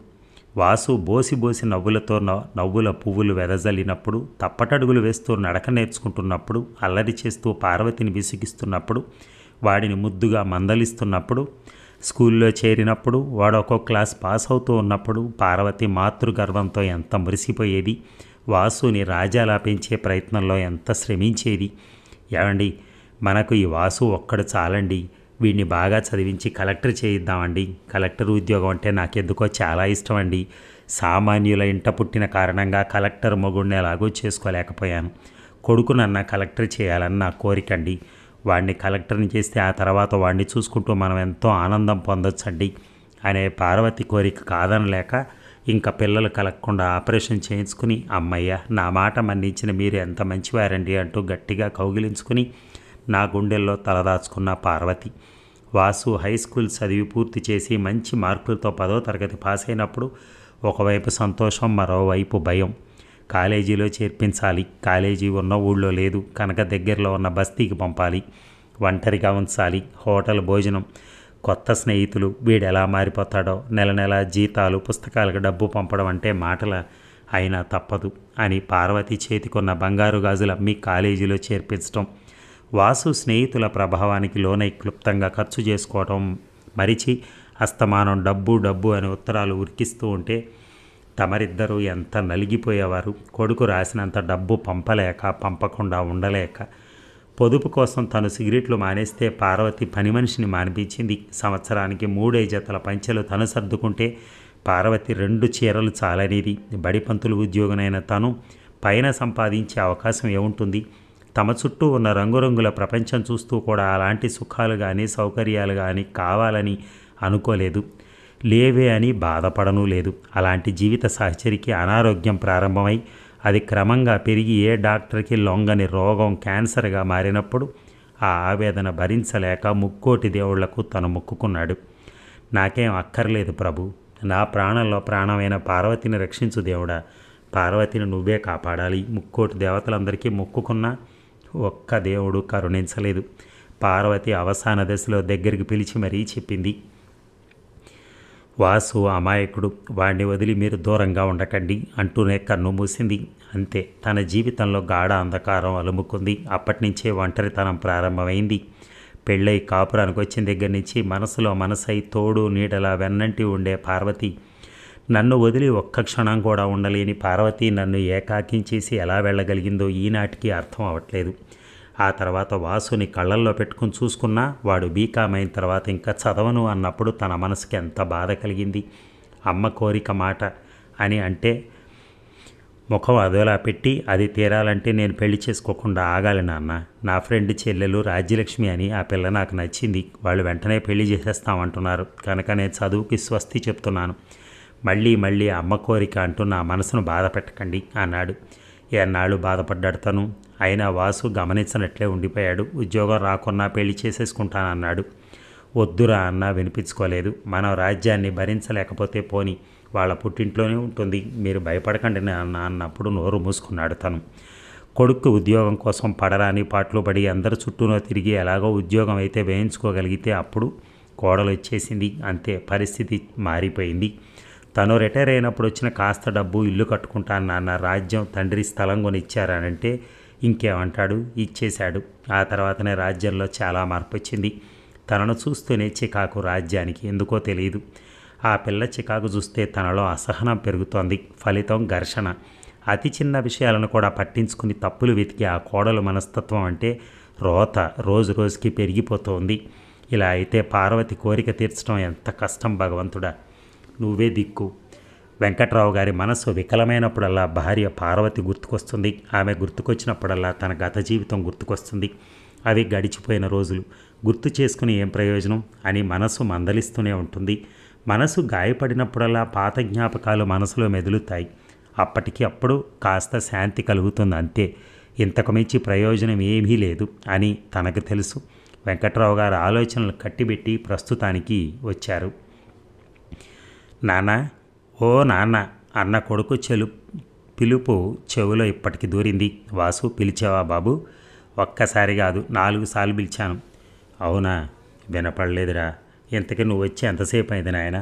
వాసు బోసి బోసి నవ్వులతో నవ్వుల పువ్వులు వెదజల్లినప్పుడు, తప్పటడుగులు వేస్తూ నడక నేర్చుకుంటున్నప్పుడు, అల్లరి చేస్తూ పార్వతిని విసిగిస్తున్నప్పుడు, వాడిని ముద్దుగా మందలిస్తున్నప్పుడు, స్కూల్లో చేరినప్పుడు, వాడు ఒక్కో క్లాస్ పాస్ అవుతూ ఉన్నప్పుడు పార్వతి మాతృగర్వంతో ఎంత మురిసిపోయేది. వాసుని రాజాలా పెంచే ప్రయత్నంలో ఎంత శ్రమించేది. ఏమండి, మనకు ఈ వాసు ఒక్కడు చాలండి, వీడిని బాగా చదివించి కలెక్టర్ చేయిద్దామండి. కలెక్టర్ ఉద్యోగం అంటే నాకెందుకో చాలా ఇష్టం అండి. సామాన్యుల ఇంట పుట్టిన కారణంగా కలెక్టర్ మొగుడిని ఎలాగో చేసుకోలేకపోయాను. కొడుకునన్నా కలెక్టర్ చేయాలని నా కోరికండి. వాడిని కలెక్టర్ని చేస్తే ఆ తర్వాత వాడిని చూసుకుంటూ మనం ఎంతో ఆనందం పొందొచ్చండి అనే పార్వతి కోరిక కాదనలేక, ఇంకా పిల్లలు కలగకుండా ఆపరేషన్ చేయించుకుని, అమ్మయ్య నా మాట మన్నించిన మీరు ఎంత మంచివారండి అంటూ గట్టిగా కౌగిలించుకుని నా గుండెల్లో తలదాచుకున్న పార్వతి. వాసు హై స్కూల్ చదివి పూర్తి చేసి మంచి మార్కులతో 10వ తరగతి పాస్ అయినప్పుడు ఒకవైపు సంతోషం, మరోవైపు భయం. కాలేజీలో చేర్పించాలి. కాలేజీ ఉన్న ఊళ్ళో లేదు కనుక దగ్గరలో ఉన్న బస్తీకి పంపాలి. ఒంటరిగా ఉంచాలి. హోటల్ భోజనం, కొత్త స్నేహితులు, వీడెలా మారిపోతాడో, నెల నెల జీతాలు, పుస్తకాలకు డబ్బు పంపడం అంటే మాటల అయినా తప్పదు అని పార్వతి చేతికున్న బంగారు గాజులు అమ్మి కాలేజీలో చేర్పించడం, వాసు స్నేహితుల ప్రభావానికి లోనై క్లుప్తంగా ఖర్చు చేసుకోవటం మరిచి అస్తమానం డబ్బు డబ్బు అని ఉత్తరాలు ఉరికిస్తూ ఉంటే తమరిద్దరూ ఎంత నలిగిపోయేవారు. కొడుకు రాసినంత డబ్బు పంపకుండా ఉండలేక పొదుపు కోసం తను సిగరెట్లు మానేస్తే పార్వతి పని మనిషిని మానిపించింది. సంవత్సరానికి 3 జతల పంచెలు తను సర్దుకుంటే పార్వతి 2 చీరలు చాలనేది. బడిపంతులు ఉద్యోగనైన తను పైన సంపాదించే అవకాశం ఏముంటుంది? తమ చుట్టూ ఉన్న రంగురంగుల ప్రపంచం చూస్తూ కూడా అలాంటి సుఖాలు కానీ సౌకర్యాలు కానీ కావాలని అనుకోలేదు. లేవే అని బాధపడనూ లేదు. అలాంటి జీవిత సహచరికి అనారోగ్యం ప్రారంభమై అది క్రమంగా పెరిగి ఏ డాక్టర్కి లొంగని రోగం క్యాన్సర్గా మారినప్పుడు ఆ ఆవేదన భరించలేక ముక్కోటి దేవుళ్లకు తను మొక్కుకున్నాడు. నాకేం అక్కర్లేదు ప్రభు, నా ప్రాణంలో ప్రాణమైన పార్వతిని రక్షించు దేవుడా, పార్వతిని నువ్వే కాపాడాలి. ముక్కోటి దేవతలందరికీ మొక్కుకున్నా ఒక్క దేవుడు కరుణించలేదు. పార్వతి అవసాన దశలో దగ్గరికి పిలిచి మరీ చెప్పింది, వాసు అమాయకుడు, వాడిని వదిలి మీరు దూరంగా ఉండకండి అంటూనే కన్ను మూసింది. అంతే, తన జీవితంలో గాఢ అంధకారం అలుముకుంది. అప్పటినుంచే ఒంటరితనం ప్రారంభమైంది. పెళ్ళై కాపురానికి వచ్చిన దగ్గర నుంచి మనసులో మనసై తోడు నీడలా వెన్నంటి ఉండే పార్వతి, నన్ను వదిలి ఒక్క క్షణం కూడా ఉండలేని పార్వతి నన్ను ఏకాకించేసి ఎలా వెళ్ళగలిగిందో ఈనాటికి అర్థం అవ్వట్లేదు. ఆ తర్వాత వాసుని కళ్ళల్లో పెట్టుకుని చూసుకున్నా వాడు బీకామ్ అయిన తర్వాత ఇంకా చదవను అన్నప్పుడు తన మనసుకి ఎంత బాధ కలిగింది. అమ్మ కోరిక మాట అని అంటే ముఖం అదోలా పెట్టి, అది తీరాలంటే నేను పెళ్లి చేసుకోకుండా ఆగాలి నాన్న. నా ఫ్రెండ్ చెల్లెలు రాజ్యలక్ష్మి అని, ఆ పిల్ల నాకు నచ్చింది. వాళ్ళు వెంటనే పెళ్లి చేసేస్తామంటున్నారు కనుక నేను చదువుకి స్వస్తి చెప్తున్నాను. మళ్ళీ మళ్ళీ అమ్మ కోరిక అంటూ నా మనసును బాధ పెట్టకండి అన్నాడు. ఎన్నాళ్ళు బాధపడ్డాడు తను. అయినా వాసు గమనించినట్లే ఉండిపోయాడు. ఉద్యోగం రాకున్నా పెళ్లి చేసేసుకుంటానన్నాడు. వద్దురా అన్నా వినిపించుకోలేదు. మనం రాజ్యాన్ని భరించలేకపోతే పోని, వాళ్ళ పుట్టింట్లోనే ఉంటుంది, మీరు భయపడకండి నాన్న అన్నప్పుడు నోరు మూసుకున్నాడు తను. కొడుకు ఉద్యోగం కోసం పడరాని పాటలు పడి అందరి చుట్టూనో తిరిగి ఎలాగో ఉద్యోగం అయితే వేయించుకోగలిగితే అప్పుడు కోడలు వచ్చేసింది. అంతే, పరిస్థితి మారిపోయింది. తను రిటైర్ అయినప్పుడు వచ్చిన కాస్త డబ్బు ఇల్లు కట్టుకుంటాను నాన్న, రాజ్యం తండ్రి స్థలం కొని ఇచ్చారనంటే ఇంకేమంటాడు, ఇచ్చేశాడు. ఆ తర్వాతనే రాజ్యంలో చాలా మార్పు వచ్చింది. తనను చూస్తూనే చికాకు రాజ్యానికి, ఎందుకో తెలియదు. ఆ పిల్ల చికాకు చూస్తే తనలో అసహనం పెరుగుతోంది. ఫలితం ఘర్షణ. అతి చిన్న విషయాలను కూడా పట్టించుకుని తప్పులు వెతికి ఆ కోడలు మనస్తత్వం అంటే రోత రోజు రోజుకి పెరిగిపోతోంది. ఇలా అయితే పార్వతి కోరిక తీర్చడం ఎంత కష్టం భగవంతుడా, నువ్వే దిక్కు. వెంకట్రావు గారి మనసు వికలమైనప్పుడల్లా భార్య పార్వతి గుర్తుకొస్తుంది. ఆమె గుర్తుకొచ్చినప్పుడల్లా తన గత జీవితం గుర్తుకొస్తుంది. అవి గడిచిపోయిన రోజులు, గుర్తు చేసుకుని ఏం ప్రయోజనం అని మనసు మందలిస్తూనే ఉంటుంది. మనసు గాయపడినప్పుడల్లా పాత జ్ఞాపకాలు మనసులో మెదులుతాయి. అప్పటికి అప్పుడు కాస్త శాంతి కలుగుతుంది, అంతే. ఇంతకు మించి ప్రయోజనం ఏమీ లేదు అని తనకు తెలుసు. వెంకట్రావు గారు ఆలోచనలు కట్టిబెట్టి ప్రస్తుతానికి వచ్చారు. నాన్న, ఓ నాన్న అన్న కొడుకు పిలుపు చెవులో ఇప్పటికి దూరింది. వాసు, పిలిచావా బాబు? ఒక్కసారి కాదు 4 సార్లు పిలిచాను. అవునా, వినపడలేదురా. ఇంతకీ నువ్వు వచ్చి ఎంతసేపు అయింది నాయన?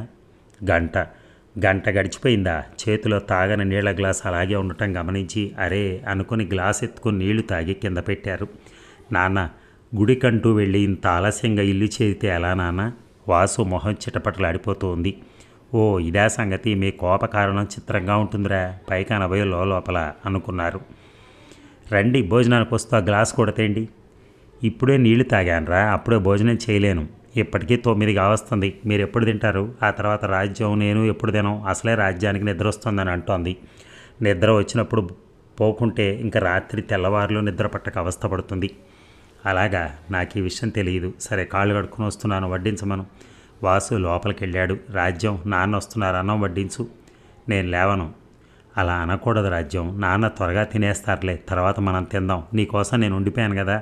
గంట గడిచిపోయిందా? చేతిలో తాగని నీళ్ల గ్లాస్ అలాగే ఉండటం గమనించి అరే అనుకుని గ్లాస్ ఎత్తుకుని నీళ్లు తాగి కింద పెట్టారు. నాన్న, గుడికంటూ వెళ్ళి ఇంత ఆలస్యంగా ఇల్లు చేరితే ఎలా నాన్న? వాసు మొహం చిటపటలాడిపోతుంది. ఓ ఇదా సంగతి, మీ కోప కారణం చిత్రంగా ఉంటుందిరా, పైకి అనబోయే లోపల అనుకున్నారు. రండి భోజనానికి వస్తూ ఆ గ్లాస్ కూడా తేండి. ఇప్పుడే నీళ్లు తాగానరా, అప్పుడే భోజనం చేయలేను. ఇప్పటికీ 9 కావస్తుంది. మీరు ఎప్పుడు తింటారు? ఆ తర్వాత రాజ్యం నేను ఎప్పుడు తినం? అసలే రాజ్యానికి నిద్ర వస్తుందని అంటోంది. నిద్ర వచ్చినప్పుడు పోకుంటే ఇంకా రాత్రి తెల్లవారులు నిద్ర పట్టక అవస్థపడుతుంది. అలాగా, నాకు ఈ విషయం తెలియదు. సరే, కాళ్ళు కడుక్కుని వస్తున్నాను, వడ్డించమను. వాసు లోపలికి వెళ్ళాడు. రాజ్యం, నాన్న వస్తున్నారు, అన్నం వడ్డించు. నేను లేవను. అలా అనకూడదు రాజ్యం, నాన్న త్వరగా తినేస్తారులే, తర్వాత మనం తిందాం. నీకోసం నేను ఉండిపోయాను కదా.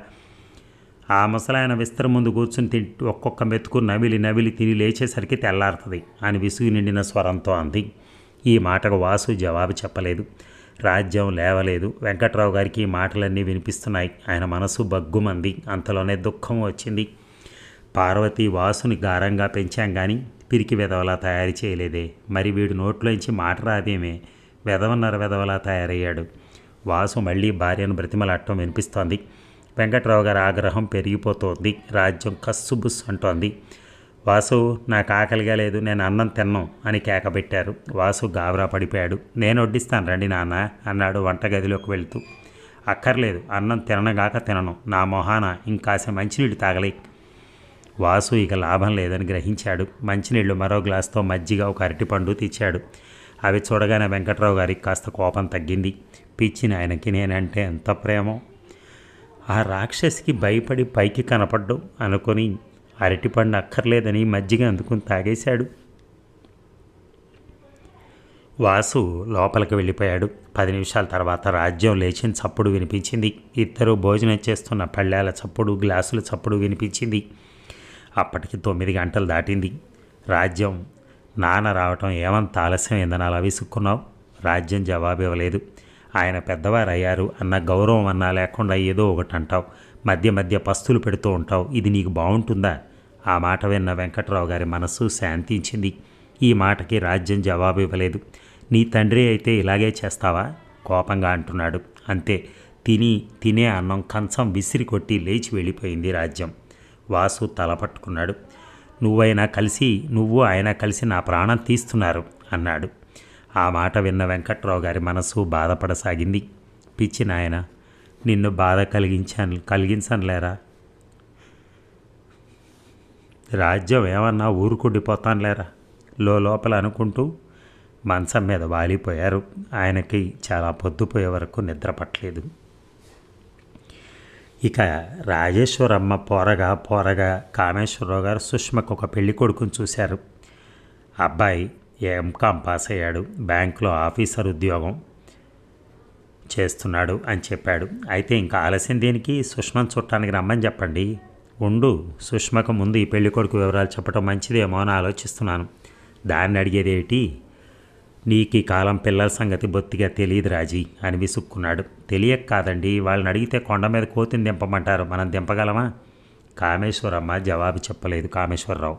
ఆ ముసలాయన విస్తరం ముందు కూర్చుని ఒక్కొక్క మెతుకు నవిలి తిని లేచేసరికి తెల్లారుతుంది అని విసుగు నిండిన స్వరంతో అంది. ఈ మాటకు వాసు జవాబు చెప్పలేదు. రాజ్యం లేవలేదు. వెంకట్రావు గారికి ఈ మాటలన్నీ వినిపిస్తున్నాయి. ఆయన మనసు బగ్గుమంది. అంతలోనే దుఃఖం వచ్చింది. పార్వతి వాసుని గారంగా పెంచాం కానీ పిరికి వెధవలా తయారు చేయలేదే. మరి వీడి నోట్లోంచి మాట రాదేమే, వెధవలా తయారయ్యాడు. వాసు మళ్ళీ భార్యను బ్రతిమలాడటం వినిపిస్తోంది. వెంకట్రావు గారి ఆగ్రహం పెరిగిపోతోంది. రాజ్యం కస్సుబుస్ అంటోంది. వాసు, నాకు ఆకలిగా లేదు, నేను అన్నం తిన్నాం అని కేకబెట్టారు. వాసు గాబరా పడిపోయాడు. నేను వడ్డిస్తాను రండి నాన్న అన్నాడు వంటగదిలోకి వెళుతూ. అక్కర్లేదు, అన్నం తినగాక తినను, నా మొహాన ఇంకాసే మంచినీళ్ళు తాగలే. వాసు ఇక లాభం లేదని గ్రహించాడు. మంచినీళ్ళు మరో గ్లాస్తో మజ్జిగ, ఒక అరటిపండు తెచ్చాడు. అవి చూడగానే వెంకట్రావు గారికి కాస్త కోపం తగ్గింది. పిచ్చిన ఆయనకి నేనంటే ఎంత ప్రేమో. ఆ రాక్షసికి భయపడి పైకి కనపడ్డు అనుకొని అరటిపండు అక్కర్లేదని మజ్జిగ అందుకుని తాగేశాడు. వాసు లోపలికి వెళ్ళిపోయాడు. 10 నిమిషాల తర్వాత రాజ్యం లేచిన చప్పుడు వినిపించింది. ఇద్దరు భోజనం చేస్తున్న పళ్ళాల చప్పుడు, గ్లాసుల చప్పుడు వినిపించింది. అప్పటికి 9 గంటలు దాటింది. రాజ్యం నాన్న రావటం ఏమంత ఆలస్యమైందని అలా విసుక్కున్నావు? రాజ్యం జవాబు ఇవ్వలేదు. ఆయన పెద్దవారు అయ్యారు అన్న గౌరవం అన్నా లేకుండా ఏదో ఒకటి అంటావు. మధ్య మధ్య పస్తులు పెడుతూ ఉంటావు. ఇది నీకు బాగుంటుందా? ఆ మాట విన్న వెంకట్రావు గారి మనస్సు శాంతించింది. ఈ మాటకి రాజ్యం జవాబు ఇవ్వలేదు. నీ తండ్రి అయితే ఇలాగే చేస్తావా? కోపంగా అంటున్నాడు. అంతే. తినే అన్నం కంచం విసిరి కొట్టి లేచి వెళ్ళిపోయింది రాజ్యం. వాసు తల పట్టుకున్నాడు. నువ్వు ఆయన కలిసి నా ప్రాణం తీస్తున్నారు అన్నాడు. ఆ మాట విన్న వెంకట్రావు గారి మనసు బాధపడసాగింది. పిచ్చి నాయన, నిన్ను బాధ కలిగించనులేరా. రాజ్యం ఏమన్నా ఊరుకుండిపోతానులేరా లోపల అనుకుంటూ మంచం మీద వాలిపోయారు. ఆయనకి చాలా పొద్దుపోయే వరకు నిద్ర పట్టలేదు. ఇక రాజేశ్వరమ్మ పోరగా కామేశ్వరరావు గారు సుష్మకు ఒక పెళ్లి కొడుకుని చూశారు. అబ్బాయి ఎంకామ్ పాస్ అయ్యాడు, బ్యాంకులో ఆఫీసర్ ఉద్యోగం చేస్తున్నాడు అని చెప్పాడు. అయితే ఇంకా ఆలస్యం దేనికి? సుష్మను చుట్టానికి రమ్మని చెప్పండి. ఉండు, సుష్మకు ముందు ఈ పెళ్లి కొడుకు వివరాలు చెప్పడం మంచిదేమో అని ఆలోచిస్తున్నాను. దాన్ని అడిగేదేమిటి? నీకు ఈ కాలం పిల్లల సంగతి బొత్తిగా తెలియదు రాజీ అని విసుక్కున్నాడు. తెలియక కాదండి, వాళ్ళని అడిగితే కొండ మీద కోతిని దింపమంటారు, మనం దింపగలమా? కామేశ్వరమ్మ జవాబు చెప్పలేదు. కామేశ్వరరావు,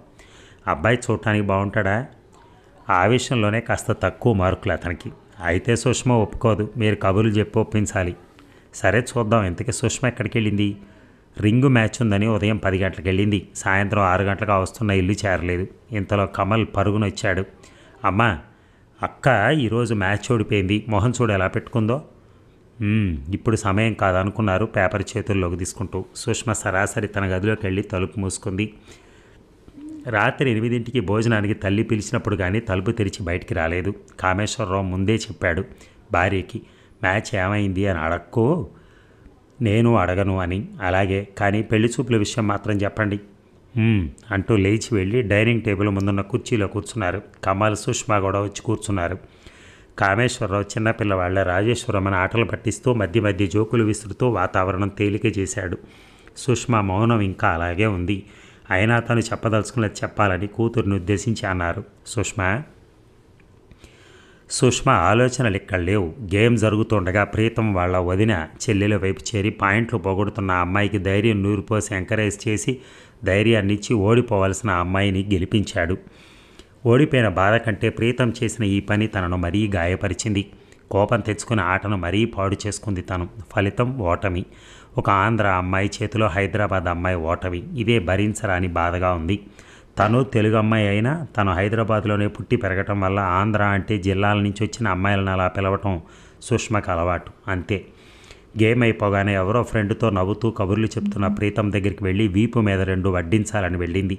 అబ్బాయి చూడటానికి బాగుంటాడా? ఆ విషయంలోనే కాస్త తక్కువ మార్కులు అతనికి. అయితే సుష్మ ఒప్పుకోదు, మీరు కబుర్లు చెప్పి ఒప్పించాలి. సరే చూద్దాం. ఇంతకీ సుష్మ ఎక్కడికి వెళ్ళింది? రింగు మ్యాచ్ ఉందని ఉదయం 10 గంటలకు వెళ్ళింది. సాయంత్రం 6 గంటలకు వస్తున్న ఇల్లు చేరలేదు. ఇంతలో కమల్ పరుగునొచ్చాడు. అమ్మా, అక్క ఈరోజు మ్యాచ్ ఓడిపోయింది, మొహం చూడు ఎలా పెట్టుకుందో. ఇప్పుడు సమయం కాదనుకున్నారు పేపర్ చేతుల్లోకి తీసుకుంటూ. సుష్మ సరాసరి తన గదిలోకి వెళ్ళి తలుపు మూసుకుంది. రాత్రి 8ంటికి భోజనానికి తల్లి పిలిచినప్పుడు కానీ తలుపు తెరిచి బయటికి రాలేదు. కామేశ్వరరావు ముందే చెప్పాడు భార్యకి, మ్యాచ్ ఏమైంది అని అడక్కో, నేను అడగను అని. అలాగే, కానీ పెళ్లి చూపుల విషయం మాత్రం చెప్పండి అంటూ లేచి వెళ్ళి డైనింగ్ టేబుల్ ముందున్న కుర్చీలో కూర్చున్నారు. కమల్, సుష్మ కూడా వచ్చి కూర్చున్నారు. కామేశ్వరరావు చిన్నపిల్లవాళ్ల రాజేశ్వరమ్మని ఆటలు పట్టిస్తూ మధ్య మధ్య జోకులు విసురుతూ వాతావరణం తేలిక చేశాడు. సుష్మ మౌనం ఇంకా అలాగే ఉంది. అయినా తను చెప్పదలుచుకున్నది చెప్పాలని కూతుర్ని ఉద్దేశించి అన్నారు. సుష్మ ఆలోచనలు ఇక్కడ లేవు. గేమ్ జరుగుతుండగా ప్రీతం వాళ్ళ వదిన చెల్లెల వైపు చేరి పాయింట్లు పోగొడుతున్న అమ్మాయికి ధైర్యం నూరిపోసి ఎంకరేజ్ చేసి ధైర్యాన్నిచ్చి ఓడిపోవాల్సిన అమ్మాయిని గెలిపించాడు. ఓడిపోయిన బాధ కంటే ప్రీతం చేసిన ఈ పని తనను మరీ గాయపరిచింది. కోపం తెచ్చుకుని ఆటను మరీ పాడు చేసుకుంది తను. ఫలితం ఓటమి. ఒక ఆంధ్ర అమ్మాయి చేతిలో హైదరాబాద్ అమ్మాయి ఓటమి. ఇదే భరించరాని బాధగా ఉంది. తను తెలుగు అమ్మాయి అయినా తను హైదరాబాద్లోనే పుట్టి పెరగటం వల్ల ఆంధ్ర అంటే జిల్లాల నుంచి వచ్చిన అమ్మాయిలను అలా పిలవటం సుష్మకు అలవాటు. అంతే. గేమ్ అయిపోగానే ఎవరో ఫ్రెండ్తో నవ్వుతూ కబుర్లు చెప్తున్న ప్రీతం దగ్గరికి వెళ్ళి వీపు మీద 2 వడ్డించాలని వెళ్ళింది.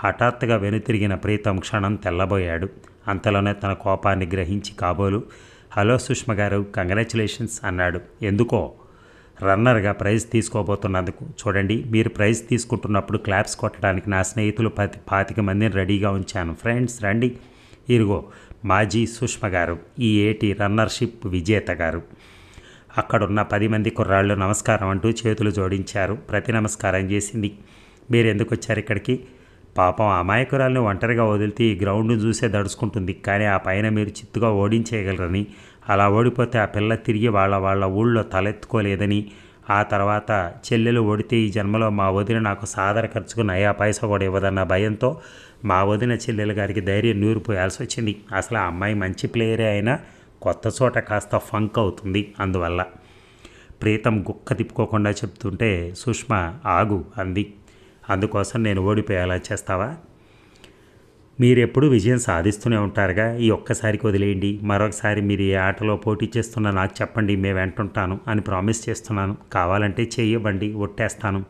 హఠాత్తుగా వెనుతిరిగిన ప్రీతం క్షణం తెల్లబోయాడు. అంతలోనే తన కోపాన్ని గ్రహించి కాబోలు, హలో సుష్మ గారు, కంగ్రాచులేషన్స్ అన్నాడు. ఎందుకో? రన్నర్గా ప్రైజ్ తీసుకోబోతున్నందుకు. చూడండి, మీరు ప్రైజ్ తీసుకుంటున్నప్పుడు క్లాప్స్ కొట్టడానికి నా స్నేహితులు 25 మందిని రెడీగా ఉంచాను. ఫ్రెండ్స్ రండి. ఇరుగో మాజీ సుష్మ గారు, ఈ ఏటి రన్నర్షిప్ విజేత గారు. అక్కడున్న 10 మంది కుర్రాళ్ళు నమస్కారం అంటూ చేతులు జోడించారు. ప్రతి నమస్కారం చేసింది. మీరు ఎందుకు వచ్చారు ఇక్కడికి? పాపం అమాయకురాలను ఒంటరిగా వదిలితే ఈ గ్రౌండ్ను చూసే దడుచుకుంటుంది. కానీ ఆ పైన మీరు చిత్తుగా ఓడించేయగలరని, అలా ఓడిపోతే ఆ పిల్ల తిరిగి వాళ్ళ ఊళ్ళో తలెత్తుకోలేదని, ఆ తర్వాత చెల్లెలు ఓడితే ఈ జన్మలో మా వదిన నాకు సాదర ఖర్చుకు నయా పైసా కూడా ఇవ్వదన్న భయంతో మా వదిన చెల్లెలు గారికి ధైర్యం నూరిపోయాల్సి వచ్చింది. అసలు ఆ అమ్మాయి మంచి ప్లేయరే అయినా కొత్త చోట కాస్త ఫంక్ అవుతుంది. అందువల్ల ప్రీతం గుక్క తిప్పుకోకుండా చెప్తుంటే సుష్మ ఆగు అంది. అందుకోసం నేను ఓడిపోయేలా చేస్తావా? మీరెప్పుడు విజయం సాధిస్తూనే ఉంటారుగా, ఈ ఒక్కసారికి వదిలేయండి. మరొకసారి మీరు ఏ ఆటలో పోటీ చేస్తున్నా నాకు చెప్పండి, మేము వెంటుంటాను అని ప్రామిస్ చేస్తున్నాను. కావాలంటే చెయ్యబండి, ఒట్టేస్తాను.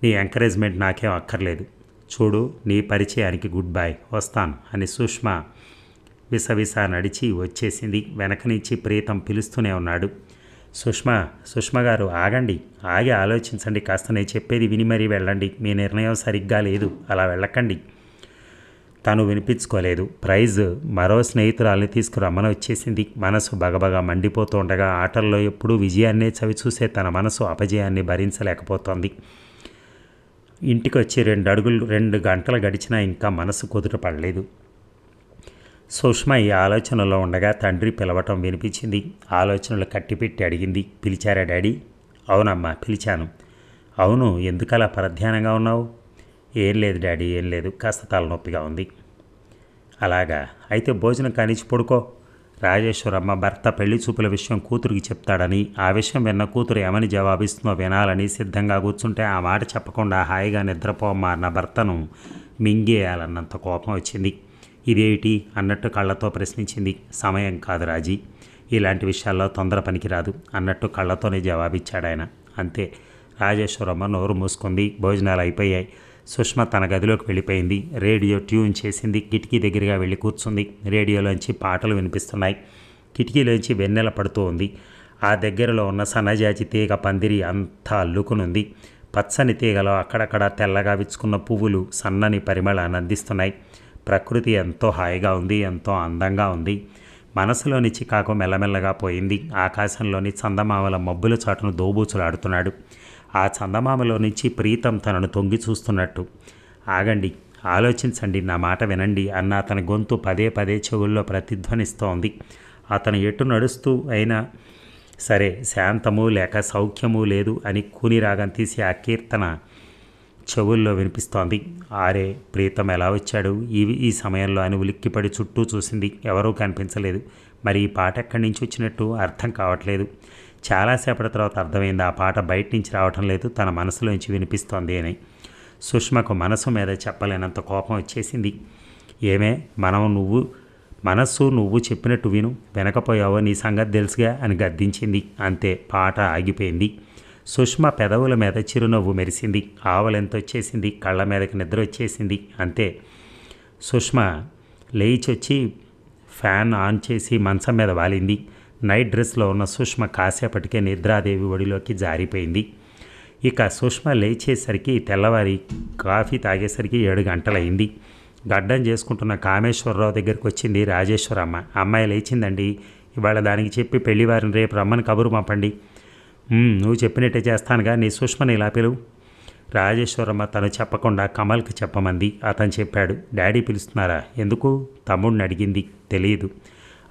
నీ ఎంకరేజ్మెంట్ నాకేం అక్కర్లేదు. చూడు, నీ పరిచయానికి గుడ్ బై, వస్తాను అని సుష్మ విసవిస నడిచి వచ్చేసింది. వెనక నుంచి ప్రీతం పిలుస్తూనే ఉన్నాడు. సుష్మ గారు ఆగండి, ఆగి ఆలోచించండి కాస్త. నేను చెప్పేది విని మరీ వెళ్ళండి. మీ నిర్ణయం సరిగ్గా లేదు, అలా వెళ్ళకండి. తను వినిపించుకోలేదు. ప్రైజ్ మరో స్నేహితురాల్ని తీసుకురమ్మని వచ్చేసింది. మనసు బగబగా మండిపోతుండగా ఆటల్లో ఎప్పుడూ విజయాన్నే చవిచూసే తన మనసు అపజయాన్ని భరించలేకపోతోంది. ఇంటికి వచ్చి 2 గంటలు గడిచినా ఇంకా మనసు కుదుట పడలేదు. సుష్మ ఈ ఆలోచనలో ఉండగా తండ్రి పిలవటం వినిపించింది. ఆలోచనలు కట్టిపెట్టి అడిగింది, పిలిచారా డాడీ? అవునమ్మా పిలిచాను. అవును, ఎందుకలా పరధ్యానంగా ఉన్నావు? ఏం లేదు డాడీ, ఏం లేదు, కాస్త తలనొప్పిగా ఉంది. అలాగా, అయితే భోజనం కానిచ్చి పడుకో. రాజేశ్వరమ్మ భర్త పెళ్లి చూపుల విషయం కూతురికి చెప్తాడని, ఆ విషయం విన్న కూతురు ఏమని జవాబిస్తుందో వినాలని సిద్ధంగా కూర్చుంటే ఆ మాట చెప్పకుండా హాయిగా నిద్రపోమ్మా అన్న భర్తను మింగేయాలన్నంత కోపం వచ్చింది. ఇదేమిటి అన్నట్టు కళ్ళతో ప్రశ్నించింది. సమయం కాదు రాజీ, ఇలాంటి విషయాల్లో తొందర పనికిరాదు అన్నట్టు కళ్ళతోనే జవాబిచ్చాడు ఆయన. అంతే, రాజేశ్వరమ్మ నోరు మూసుకుంది. భోజనాలు అయిపోయాయి. సుష్మ తన గదిలోకి వెళ్ళిపోయింది. రేడియో ట్యూన్ చేసింది. కిటికీ దగ్గరగా వెళ్ళి కూర్చుంది. రేడియోలోంచి పాటలు వినిపిస్తున్నాయి. కిటికీలోంచి వెన్నెల పడుతూ ఉంది. ఆ దగ్గరలో ఉన్న సన్నజాజి తీగ పందిరి అంతా అల్లుకునుంది. పచ్చని తీగలో అక్కడక్కడ తెల్లగా విచ్చుకున్న పువ్వులు సన్నని పరిమళాన్ని అందిస్తున్నాయి. ప్రకృతి ఎంతో హాయిగా ఉంది, ఎంతో అందంగా ఉంది. మనసులోని చికాకు మెల్లమెల్లగా పోయింది. ఆకాశంలోని చందమామల మబ్బుల చాటును దోబూచులాడుతున్నాడు. ఆ చందమామలో నుంచి ప్రీతం తనను తొంగి చూస్తున్నట్టు. ఆగండి, ఆలోచించండి, నా మాట వినండి అన్న అతని గొంతు పదే పదే చెవుల్లో ప్రతిధ్వనిస్తోంది. అతను ఎటు నడుస్తూ అయినా సరే శాంతము లేక సౌఖ్యము లేదు అని కూని రాగం తీసి ఆ కీర్తన చెవుల్లో వినిపిస్తోంది. ఆరే, ప్రీతం ఎలా వచ్చాడు ఈ సమయంలో అని ఉలిక్కిపడి చుట్టూ చూసింది. ఎవరూ కనిపించలేదు. మరి ఈ పాట ఎక్కడి నుంచి వచ్చినట్టు అర్థం కావట్లేదు. చాలాసేపటి తర్వాత అర్థమైంది, ఆ పాట బయట నుంచి రావటం లేదు, తన మనసులోంచి వినిపిస్తోంది అని. సుష్మకు మనసు మీద చెప్పలేనంత కోపం వచ్చేసింది. ఏమే, నువ్వు చెప్పినట్టు వినకపోయావో నీ సంగతి తెలుసుగా అని గద్దించింది. అంతే, పాట ఆగిపోయింది. సుష్మ పెదవుల మీద చిరునవ్వు మెరిసింది. ఆవలెంతొచ్చేసింది. కళ్ళ మీదకి నిద్ర వచ్చేసింది. అంతే, సుష్మ లేచొచ్చి ఫ్యాన్ ఆన్ చేసి మంచం మీద వాలింది. నైట్ డ్రెస్లో ఉన్న సుష్మ కాసేపటికే నిద్రాదేవి ఒడిలోకి జారిపోయింది. ఇక సుష్మ లేచేసరికి తెల్లవారి కాఫీ తాగేసరికి 7 గంటలైంది. గడ్డం చేసుకుంటున్న కామేశ్వరరావు దగ్గరికి వచ్చింది రాజేశ్వరమ్మ. అమ్మాయి లేచిందండి, ఇవాళ దానికి చెప్పి పెళ్లివారిని రేపు రమ్మని కబురు పంపండి. నువ్వు చెప్పినట్టే చేస్తానుగా, నీ సుష్మని ఇలా పిలువు. రాజేశ్వరమ్మ తను చెప్పకుండా కమల్కి చెప్పమంది. అతను చెప్పాడు. డాడీ పిలుస్తున్నారా? ఎందుకు? తమ్ముడిని అడిగింది. తెలియదు.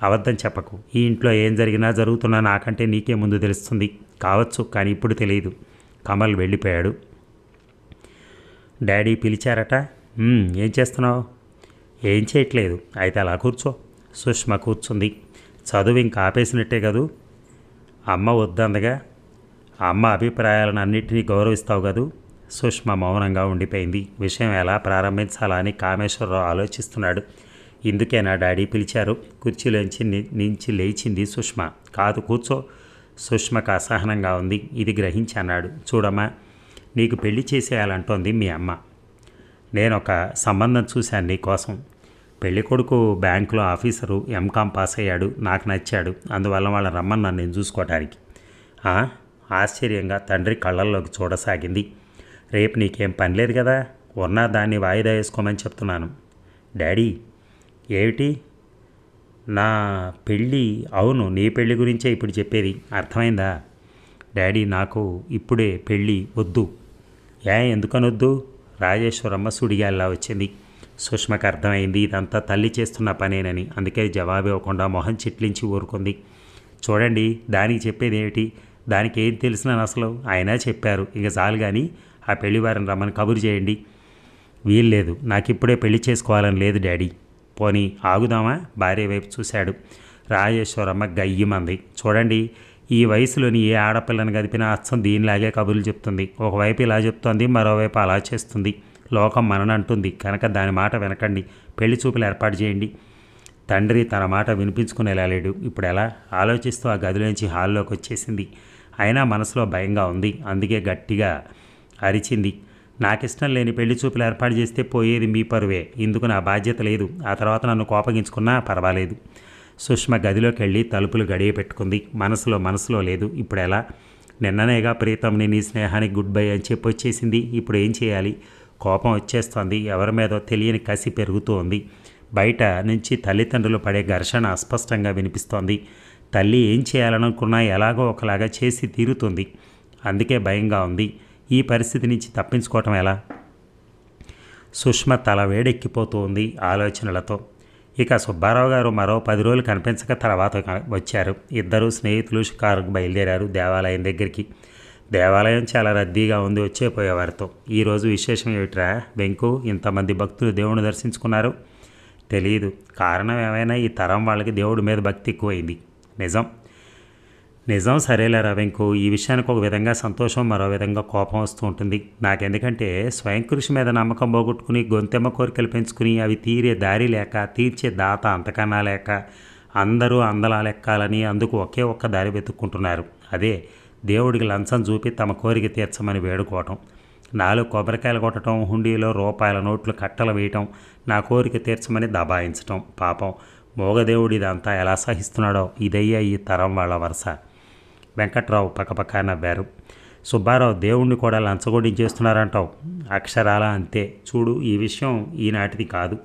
అబద్ధం చెప్పకు. ఈ ఇంట్లో ఏం జరిగినా జరుగుతున్నా నాకంటే నీకే ముందు తెలుస్తుంది. కావచ్చు, కానీ ఇప్పుడు తెలియదు. కమల్ వెళ్ళిపోయాడు. డాడీ పిలిచారట. ఏం చేస్తున్నావు? ఏం చేయట్లేదు. అయితే అలా కూర్చో. సుష్మ కూర్చుంది. చదువు ఇంకా ఆపేసినట్టే కదూ? అమ్మ వద్దందగా. అమ్మ అభిప్రాయాలను అన్నింటినీ గౌరవిస్తావు కదూ? సుష్మ మౌనంగా ఉండిపోయింది. విషయం ఎలా ప్రారంభించాలా అని కామేశ్వరరావు ఆలోచిస్తున్నాడు. ఇందుకేనా డాడీ పిలిచారు? కుర్చీలోంచి లేచింది సుష్మ. కాదు, కూర్చో. సుష్మకు అసహనంగా ఉంది. ఇది గ్రహించి అన్నాడు. చూడమ్మా, నీకు పెళ్లి చేసేయాలంటోంది మీ అమ్మ. నేను ఒక సంబంధం చూశాను నీకోసం. పెళ్లి కొడుకు బ్యాంకులో ఆఫీసరు, ఎంకామ్ పాస్ అయ్యాడు. నాకు నచ్చాడు. అందువల్ల వాళ్ళ రమ్మన్నాను నేను చూసుకోవటానికి. ఆశ్చర్యంగా తండ్రి కళ్ళల్లోకి చూడసాగింది. రేపు నీకేం పని లేదు కదా? ఉన్నా దాన్ని వాయిదా వేసుకోమని చెప్తున్నాను. డాడీ, ఏమిటి? నా పెళ్ళి? అవును, నీ పెళ్ళి గురించే ఇప్పుడు చెప్పేది. అర్థమైందా? డాడీ, నాకు ఇప్పుడే పెళ్ళి వద్దు. ఎందుకనొద్దు? రాజేశ్వరమ్మ సుడిగాల్లా వచ్చింది. సుష్మకు అర్థమైంది ఇదంతా తల్లి చేస్తున్న పనేనని. అందుకే జవాబు ఇవ్వకుండా మొహం చిట్లించి ఊరుకుంది. చూడండి, దానికి చెప్పేది ఏమిటి? దానికి ఏం తెలిసినాను అసలు? అయినా చెప్పారు, ఇక చాలు. కానీ ఆ పెళ్లివారిని రమ్మని కబురు చేయండి. వీల్లేదు, నాకు ఇప్పుడే పెళ్లి చేసుకోవాలని లేదు డాడీ. పోనీ ఆగుదామా? భార్య వైపు చూశాడు. రాజేశ్వరమ్మ గయ్యమంది. చూడండి, ఈ వయసులోని ఏ ఆడపిల్లని గదిపినా అచ్చం దీనిలాగే కబుర్లు చెప్తుంది. ఒకవైపు ఇలా చెప్తోంది, మరోవైపు అలా చేస్తుంది. లోకం మననంటుంది కనుక దాని మాట వినకండి. పెళ్లి చూపులు ఏర్పాటు చేయండి. తండ్రి తన మాట వినిపించుకునేలా లేడు. ఇప్పుడు ఎలా? ఆలోచిస్తూ ఆ గదిలోంచి హాల్లోకి వచ్చేసింది. అయినా మనసులో భయంగా ఉంది. అందుకే గట్టిగా అరిచింది. నాకిష్టం లేని పెళ్లి చూపులు ఏర్పాటు చేస్తే పోయేది మీ పరువే. ఇందుకు నా బాధ్యత లేదు. ఆ తర్వాత నన్ను కోపగించుకున్నా పర్వాలేదు. సుష్మ గదిలోకి వెళ్ళి తలుపులు గడియ పెట్టుకుంది. మనసులో లేదు. ఇప్పుడు ఎలా? నిన్ననేగా ప్రీతంని నీ స్నేహానికి గుడ్ బై అని చెప్పొచ్చేసింది. ఇప్పుడు ఏం చేయాలి? కోపం వచ్చేస్తోంది. ఎవరి మీదో తెలియని కసి పెరుగుతూ ఉంది. బయట నుంచి తల్లిదండ్రులు పడే ఘర్షణ అస్పష్టంగా వినిపిస్తోంది. తల్లి ఏం చేయాలనుకున్నా ఎలాగో ఒకలాగా చేసి తీరుతుంది. అందుకే భయంగా ఉంది. ఈ పరిస్థితి నుంచి తప్పించుకోవటం ఎలా? సుష్మ తల వేడెక్కిపోతూ ఉంది ఆలోచనలతో. ఇక సుబ్బారావు గారు మరో 10 రోజులు కనిపించక తర్వాత వచ్చారు. ఇద్దరు స్నేహితులు షికారుకు బయలుదేరారు దేవాలయం దగ్గరికి. దేవాలయం చాలా రద్దీగా ఉంది వచ్చేపోయేవారితో. ఈరోజు విశేషం ఏమిట్రా వెంకు, ఇంతమంది భక్తులు దేవుని దర్శించుకున్నారు? తెలియదు. కారణం ఏమైనా ఈ తరం వాళ్ళకి దేవుడి మీద భక్తి ఎక్కువైంది. నిజం సరేలేరా వెంకు. ఈ విషయానికి ఒక విధంగా సంతోషం, మరో విధంగా కోపం వస్తూ ఉంటుంది. నాకెందుకంటే స్వయం కృషి మీద నమ్మకం పోగొట్టుకుని గొంతెమ్మ కోరికలు పెంచుకుని అవి తీరే దారి లేక, తీర్చే దాత అంతకన్నా లేక అందరూ అందలాలెక్కాలని అందుకు ఒకే ఒక్క దారి వెతుక్కుంటున్నారు. అదే దేవుడికి లంచం చూపి తమ కోరిక తీర్చమని వేడుకోవటం. 4 కొబ్బరికాయలు కొట్టడం, హుండీలో రూపాయల నోట్లు కట్టలు వేయటం, నా కోరిక తీర్చమని దబాయించటం. పాపం మోగదేవుడు ఇదంతా ఎలా సహిస్తున్నాడో. ఇదయ్యా ఈ తరం వాళ్ళ వరుస. వెంకట్రావు పక్కపక్క నవ్వారు. సుబ్బారావు, దేవుణ్ణి కూడా లంచగొడించేస్తున్నారంటావు. అక్షరాల అంతే. చూడు, ఈ విషయం ఈనాటిది కాదు.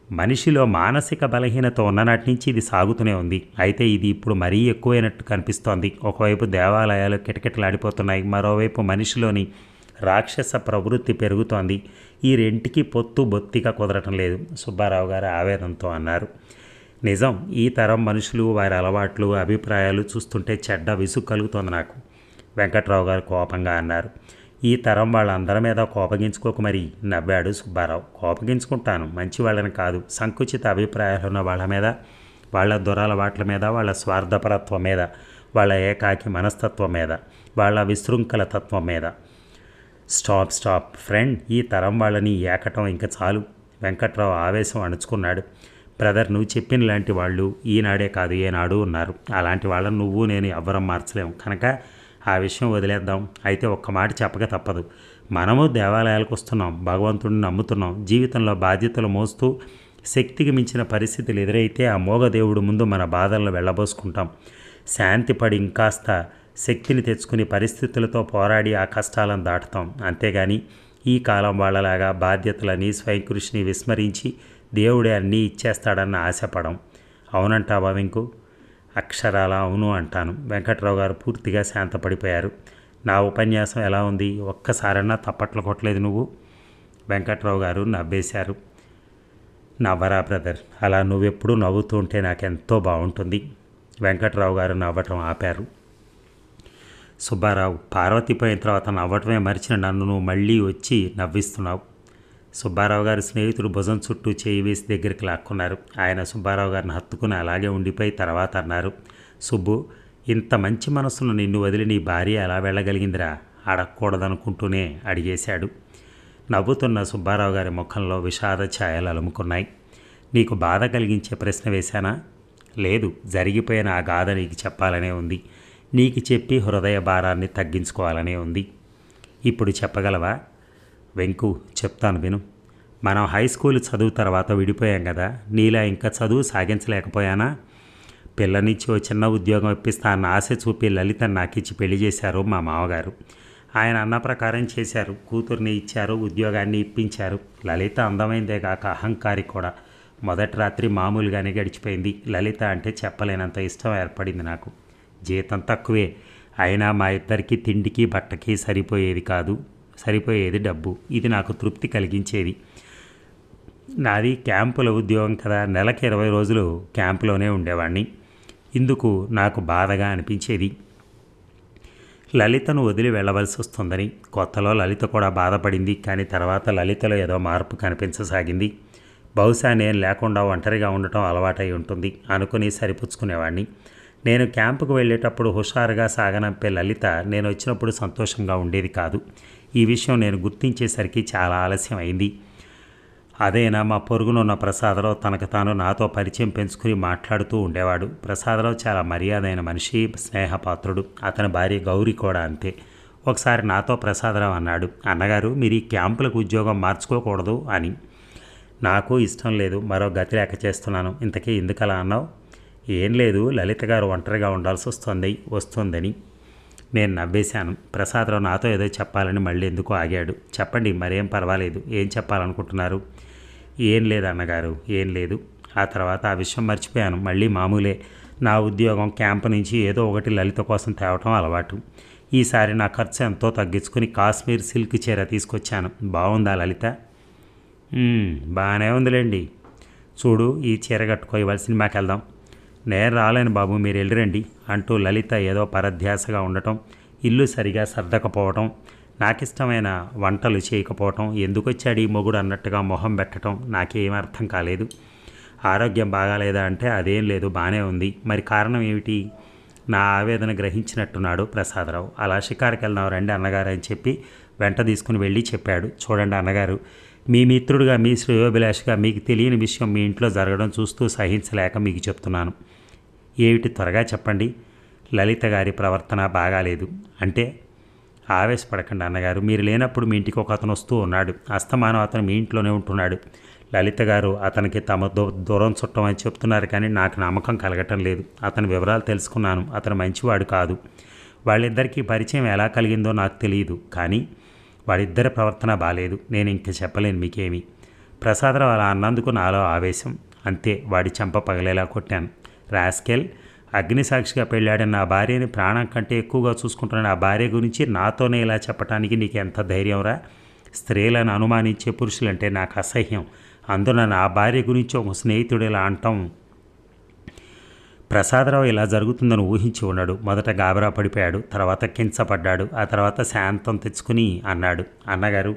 మనిషిలో మానసిక బలహీనత ఉన్ననాటి నుంచి ఇది సాగుతూనే ఉంది. అయితే ఇది ఇప్పుడు మరీ ఎక్కువైనట్టు కనిపిస్తోంది. ఒకవైపు దేవాలయాలు కిటకిటలాడిపోతున్నాయి, మరోవైపు మనిషిలోని రాక్షస ప్రవృత్తి పెరుగుతోంది. ఈ రెంటికి పొత్తు బొత్తిగా కుదరటం లేదు, సుబ్బారావు గారు ఆవేదనతో అన్నారు. నిజం. ఈ తరం మనుషులు, వారి అలవాట్లు, అభిప్రాయాలు చూస్తుంటే చెడ్డ విసుగు కలుగుతోంది నాకు, వెంకట్రావు గారు కోపంగా అన్నారు. ఈ తరం వాళ్ళందరి మీద కోపగించుకోకు మరి, నవ్వాడు సుబ్బారావు. కోపగించుకుంటాను, మంచి వాళ్ళని కాదు. సంకుచిత అభిప్రాయాలు ఉన్న వాళ్ళ మీద, వాళ్ళ దురలవాట్ల మీద, వాళ్ళ స్వార్థపరత్వం మీద, వాళ్ళ ఏకాకి మనస్తత్వం మీద, వాళ్ళ విశృంఖల తత్వం మీద. Stop friend. ఈ తరం వాళ్ళని ఏకటం ఇంక చాలు. వెంకట్రావు ఆవేశం అణుచుకున్నాడు. బ్రదర్, నువ్వు చెప్పిన లాంటి వాళ్ళు ఈనాడే కాదు ఏనాడు ఉన్నారు. అలాంటి వాళ్ళని నువ్వు నేను ఎవ్వరం మార్చలేము కనుక ఆ విషయం వదిలేద్దాం. అయితే ఒక్క మాట చెప్పక తప్పదు. మనము దేవాలయాలకు వస్తున్నాం, భగవంతుడిని నమ్ముతున్నాం. జీవితంలో బాధ్యతలు మోస్తూ శక్తికి మించిన పరిస్థితులు ఎదురైతే ఆ మోగదేవుడు ముందు మన బాధలను వెళ్ళబోసుకుంటాం. శాంతిపడి ఇంకాస్త శక్తిని తెచ్చుకుని పరిస్థితులతో పోరాడి ఆ కష్టాలను దాటుతాం. అంతేగాని ఈ కాలం వాళ్ళలాగా బాధ్యతలని, స్వయంకృషిని విస్మరించి దేవుడే అన్నీ ఇచ్చేస్తాడన్న ఆశపడం. అవునంటావా వెంకు? అక్షరాల అవును అంటాను. వెంకట్రావు గారు పూర్తిగా శాంతపడిపోయారు. నా ఉపన్యాసం ఎలా ఉంది? ఒక్కసారన్నా తప్పట్లు కొట్టలేదు నువ్వు? వెంకట్రావు గారు నవ్వేశారు. నవ్వరా బ్రదర్, అలా నువ్వెప్పుడు నవ్వుతూ ఉంటే నాకెంతో బాగుంటుంది. వెంకట్రావు గారు నవ్వటం ఆపారు. సుబ్బారావు, పార్వతి పోయిన తర్వాత నవ్వటమే మరిచిన నన్ను నువ్వు మళ్ళీ వచ్చి నవ్విస్తున్నావు. సుబ్బారావు గారి స్నేహితుడు భుజం చుట్టూ చేయి వేసి దగ్గరికి లాక్కున్నారు. ఆయన సుబ్బారావు గారిని హత్తుకుని అలాగే ఉండిపోయి తర్వాత అన్నారు. సుబ్బు, ఇంత మంచి మనసును నిన్ను వదిలి నీ భార్య ఎలా వెళ్ళగలిగిందిరా? అడగకూడదనుకుంటూనే అడిగేశాడు. నవ్వుతున్న సుబ్బారావు గారి ముఖంలో విషాద ఛాయలు అలుముకున్నాయి. నీకు బాధ కలిగించే ప్రశ్న వేశానా? లేదు, జరిగిపోయిన ఆ గాథ నీకు చెప్పాలనే ఉంది. నీకు చెప్పి హృదయ భారాన్ని తగ్గించుకోవాలనే ఉంది. ఇప్పుడు చెప్పగలవా? వెంకు, చెప్తాను విను. మనం హై స్కూల్ చదువు తర్వాత విడిపోయాం కదా. నీలా ఇంకా చదువు సాగించలేకపోయానా? పిల్లనిచ్చి ఓ చిన్న ఉద్యోగం ఇప్పిస్తా అన్న ఆశ చూపి లలితను నాకిచ్చి పెళ్లి చేశారు మా మామగారు. ఆయన అన్న ప్రకారం చేశారు. కూతుర్ని ఇచ్చారు, ఉద్యోగాన్ని ఇప్పించారు. లలిత అందమైందే కాక అహంకారి కూడా. మొదటి రాత్రి మామూలుగానే గడిచిపోయింది. లలిత అంటే చెప్పలేనంత ఇష్టం ఏర్పడింది నాకు. జీతం తక్కువే అయినా మా ఇద్దరికి తిండికి బట్టకి సరిపోయేది డబ్బు. ఇది నాకు తృప్తి కలిగించేది. నాది క్యాంపుల ఉద్యోగం కదా. నెలకి 20 రోజులు క్యాంపులోనే ఉండేవాడిని. ఇందుకు నాకు బాధగా అనిపించేది. లలితను వదిలి వెళ్ళవలసి వస్తుందని. కొత్తలో లలిత కూడా బాధపడింది. కానీ తర్వాత లలితలో ఏదో మార్పు కనిపించసాగింది. బహుశా నేను లేకుండా ఒంటరిగా ఉండటం అలవాటై ఉంటుంది అనుకుని సరిపుచ్చుకునేవాడిని. నేను క్యాంపుకు వెళ్ళేటప్పుడు హుషారుగా సాగనంపే లలిత నేను వచ్చినప్పుడు సంతోషంగా ఉండేది కాదు. ఈ విషయం నేను గుర్తించేసరికి చాలా ఆలస్యం అయింది. అదేనా మా పొరుగునున్న ప్రసాదరావు తనకు తాను నాతో పరిచయం పెంచుకుని మాట్లాడుతూ ఉండేవాడు. ప్రసాదరావు చాలా మర్యాదైన మనిషి, స్నేహపాత్రుడు. అతని భార్య గౌరీ కూడా అంతే. ఒకసారి నాతో ప్రసాదరావు అన్నాడు, అన్నగారు మీరు ఈ క్యాంపులకు ఉద్యోగం మార్చుకోకూడదు అని. నాకు ఇష్టం లేదు, మరో గతి లేక చేస్తున్నాను. ఇంతకీ ఎందుకలా అన్నావు? ఏం లేదు, లలిత గారు ఒంటరిగా ఉండాల్సి వస్తుందని. నేను నవ్వేశాను. ప్రసాదరావు నాతో ఏదో చెప్పాలని మళ్ళీ ఎందుకో ఆగాడు. చెప్పండి, మరేం పర్వాలేదు. ఏం చెప్పాలనుకుంటున్నారు? ఏం లేదు అన్నగారు, ఏం లేదు. ఆ తర్వాత ఆ విషయం మర్చిపోయాను. మళ్ళీ మామూలే. నా ఉద్యోగం, క్యాంపు నుంచి ఏదో ఒకటి లలిత కోసం తేవటం అలవాటు. ఈసారి నా ఖర్చు ఎంతో తగ్గించుకుని కాశ్మీర్ సిల్క్ చీర తీసుకొచ్చాను. బాగుందా లలిత? బాగానే ఉందిలేండి. చూడు, ఈ చీర కట్టుకో, ఇవాళ సినిమాకి వెళ్దాం. నేను రాలేను బాబు, మీరు వెళ్ళిరండి అంటూ లలిత ఏదో పరధ్యాసగా ఉండటం, ఇల్లు సరిగా సర్దకపోవటం, నాకిష్టమైన వంటలు చేయకపోవటం, ఎందుకొచ్చాడు ఈ మొగుడు అన్నట్టుగా మొహం పెట్టడం నాకేం అర్థం కాలేదు. ఆరోగ్యం బాగాలేదా అంటే అదేం లేదు, బాగానే ఉంది. మరి కారణం ఏమిటి? నా ఆవేదన గ్రహించినట్టున్నాడు ప్రసాదరావు. అలా షికారుకి వెళ్దాం రండి అన్నగారు అని చెప్పి వెంట తీసుకుని వెళ్ళి చెప్పాడు. చూడండి అన్నగారు, మీ మిత్రుడిగా, మీ శ్రేయోభిలాషిగా మీకు తెలియని విషయం మీ ఇంట్లో జరగడం చూస్తూ సహించలేక మీకు చెప్తున్నాను. ఏమిటి, త్వరగా చెప్పండి. లలిత గారి ప్రవర్తన బాగాలేదు. అంటే? ఆవేశపడకండి అన్నగారు, మీరు లేనప్పుడు మీ ఇంటికి ఒక అతను వస్తూ ఉన్నాడు. అస్తమానం అతను మీ ఇంట్లోనే ఉంటున్నాడు. లలిత గారు అతనికి తమ దూరం చుట్టం అని చెప్తున్నారు, కానీ నాకు నమ్మకం కలగటం లేదు. అతని వివరాలు తెలుసుకున్నాను. అతను మంచివాడు కాదు. వాళ్ళిద్దరికీ పరిచయం ఎలా కలిగిందో నాకు తెలియదు, కానీ వాడిద్దరి ప్రవర్తన బాలేదు. నేను ఇంక చెప్పలేను మీకేమి. ప్రసాదరావు అలా అన్నందుకు నాలో ఆవేశం. అంతే, వాడి చెంప పగలేలా కొట్టాను. రాస్కెల్, అగ్నిసాక్షిగా పెళ్ళాడిన నా భార్యని ప్రాణం కంటే ఎక్కువగా చూసుకుంటున్న నా భార్య గురించి నాతోనే ఇలా చెప్పడానికి నీకు ఎంత ధైర్యంరా? స్త్రీలను అనుమానించే పురుషులంటే నాకు అసహ్యం. అందున నా భార్య గురించి ఒక స్నేహితుడు ఇలా అంటాం. ప్రసాదరావు ఇలా జరుగుతుందని ఊహించి ఉన్నాడు. మొదట గాబరా పడిపోయాడు, తర్వాత కించపడ్డాడు, ఆ తర్వాత శాంతం తెచ్చుకుని అన్నాడు, అన్నగారు,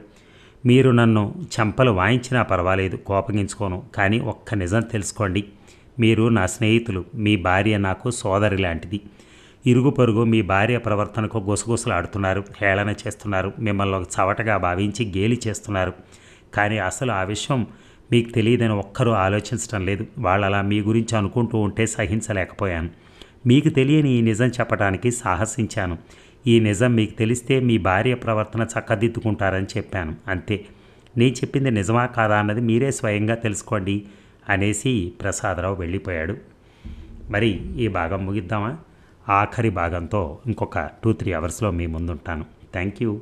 మీరు నన్ను చెంపలు వాయించినా పర్వాలేదు, కోపగించుకోను. కానీ ఒక్క నిజం తెలుసుకోండి. మీరు నా స్నేహితులు. మీ భార్య నాకు సోదరి లాంటిది. ఇరుగు పొరుగు మీ భార్య ప్రవర్తనకు గుసగుసలాడుతున్నారు, హేళన చేస్తున్నారు, మిమ్మల్ని ఒక చవటగా భావించి గేలి చేస్తున్నారు. కానీ అసలు ఆ విషయం మీకు తెలియదని ఒక్కరూ ఆలోచించడం లేదు. వాళ్ళు అలా మీ గురించి అనుకుంటూ ఉంటే సహించలేకపోయాను. మీకు తెలియని ఈ నిజం చెప్పడానికి సాహసించాను. ఈ నిజం మీకు తెలిస్తే మీ భార్య ప్రవర్తన చక్కదిద్దుకుంటారని చెప్పాను. అంతే. నేను చెప్పింది నిజమా కాదా అన్నది మీరే స్వయంగా తెలుసుకోండి అనేసి ప్రసాదరావు వెళ్ళిపోయాడు. మరి ఈ భాగం ముగిద్దామా? ఆఖరి భాగంతో ఇంకొక 2-3 అవర్స్లో మీ ముందుంటాను. Thank you.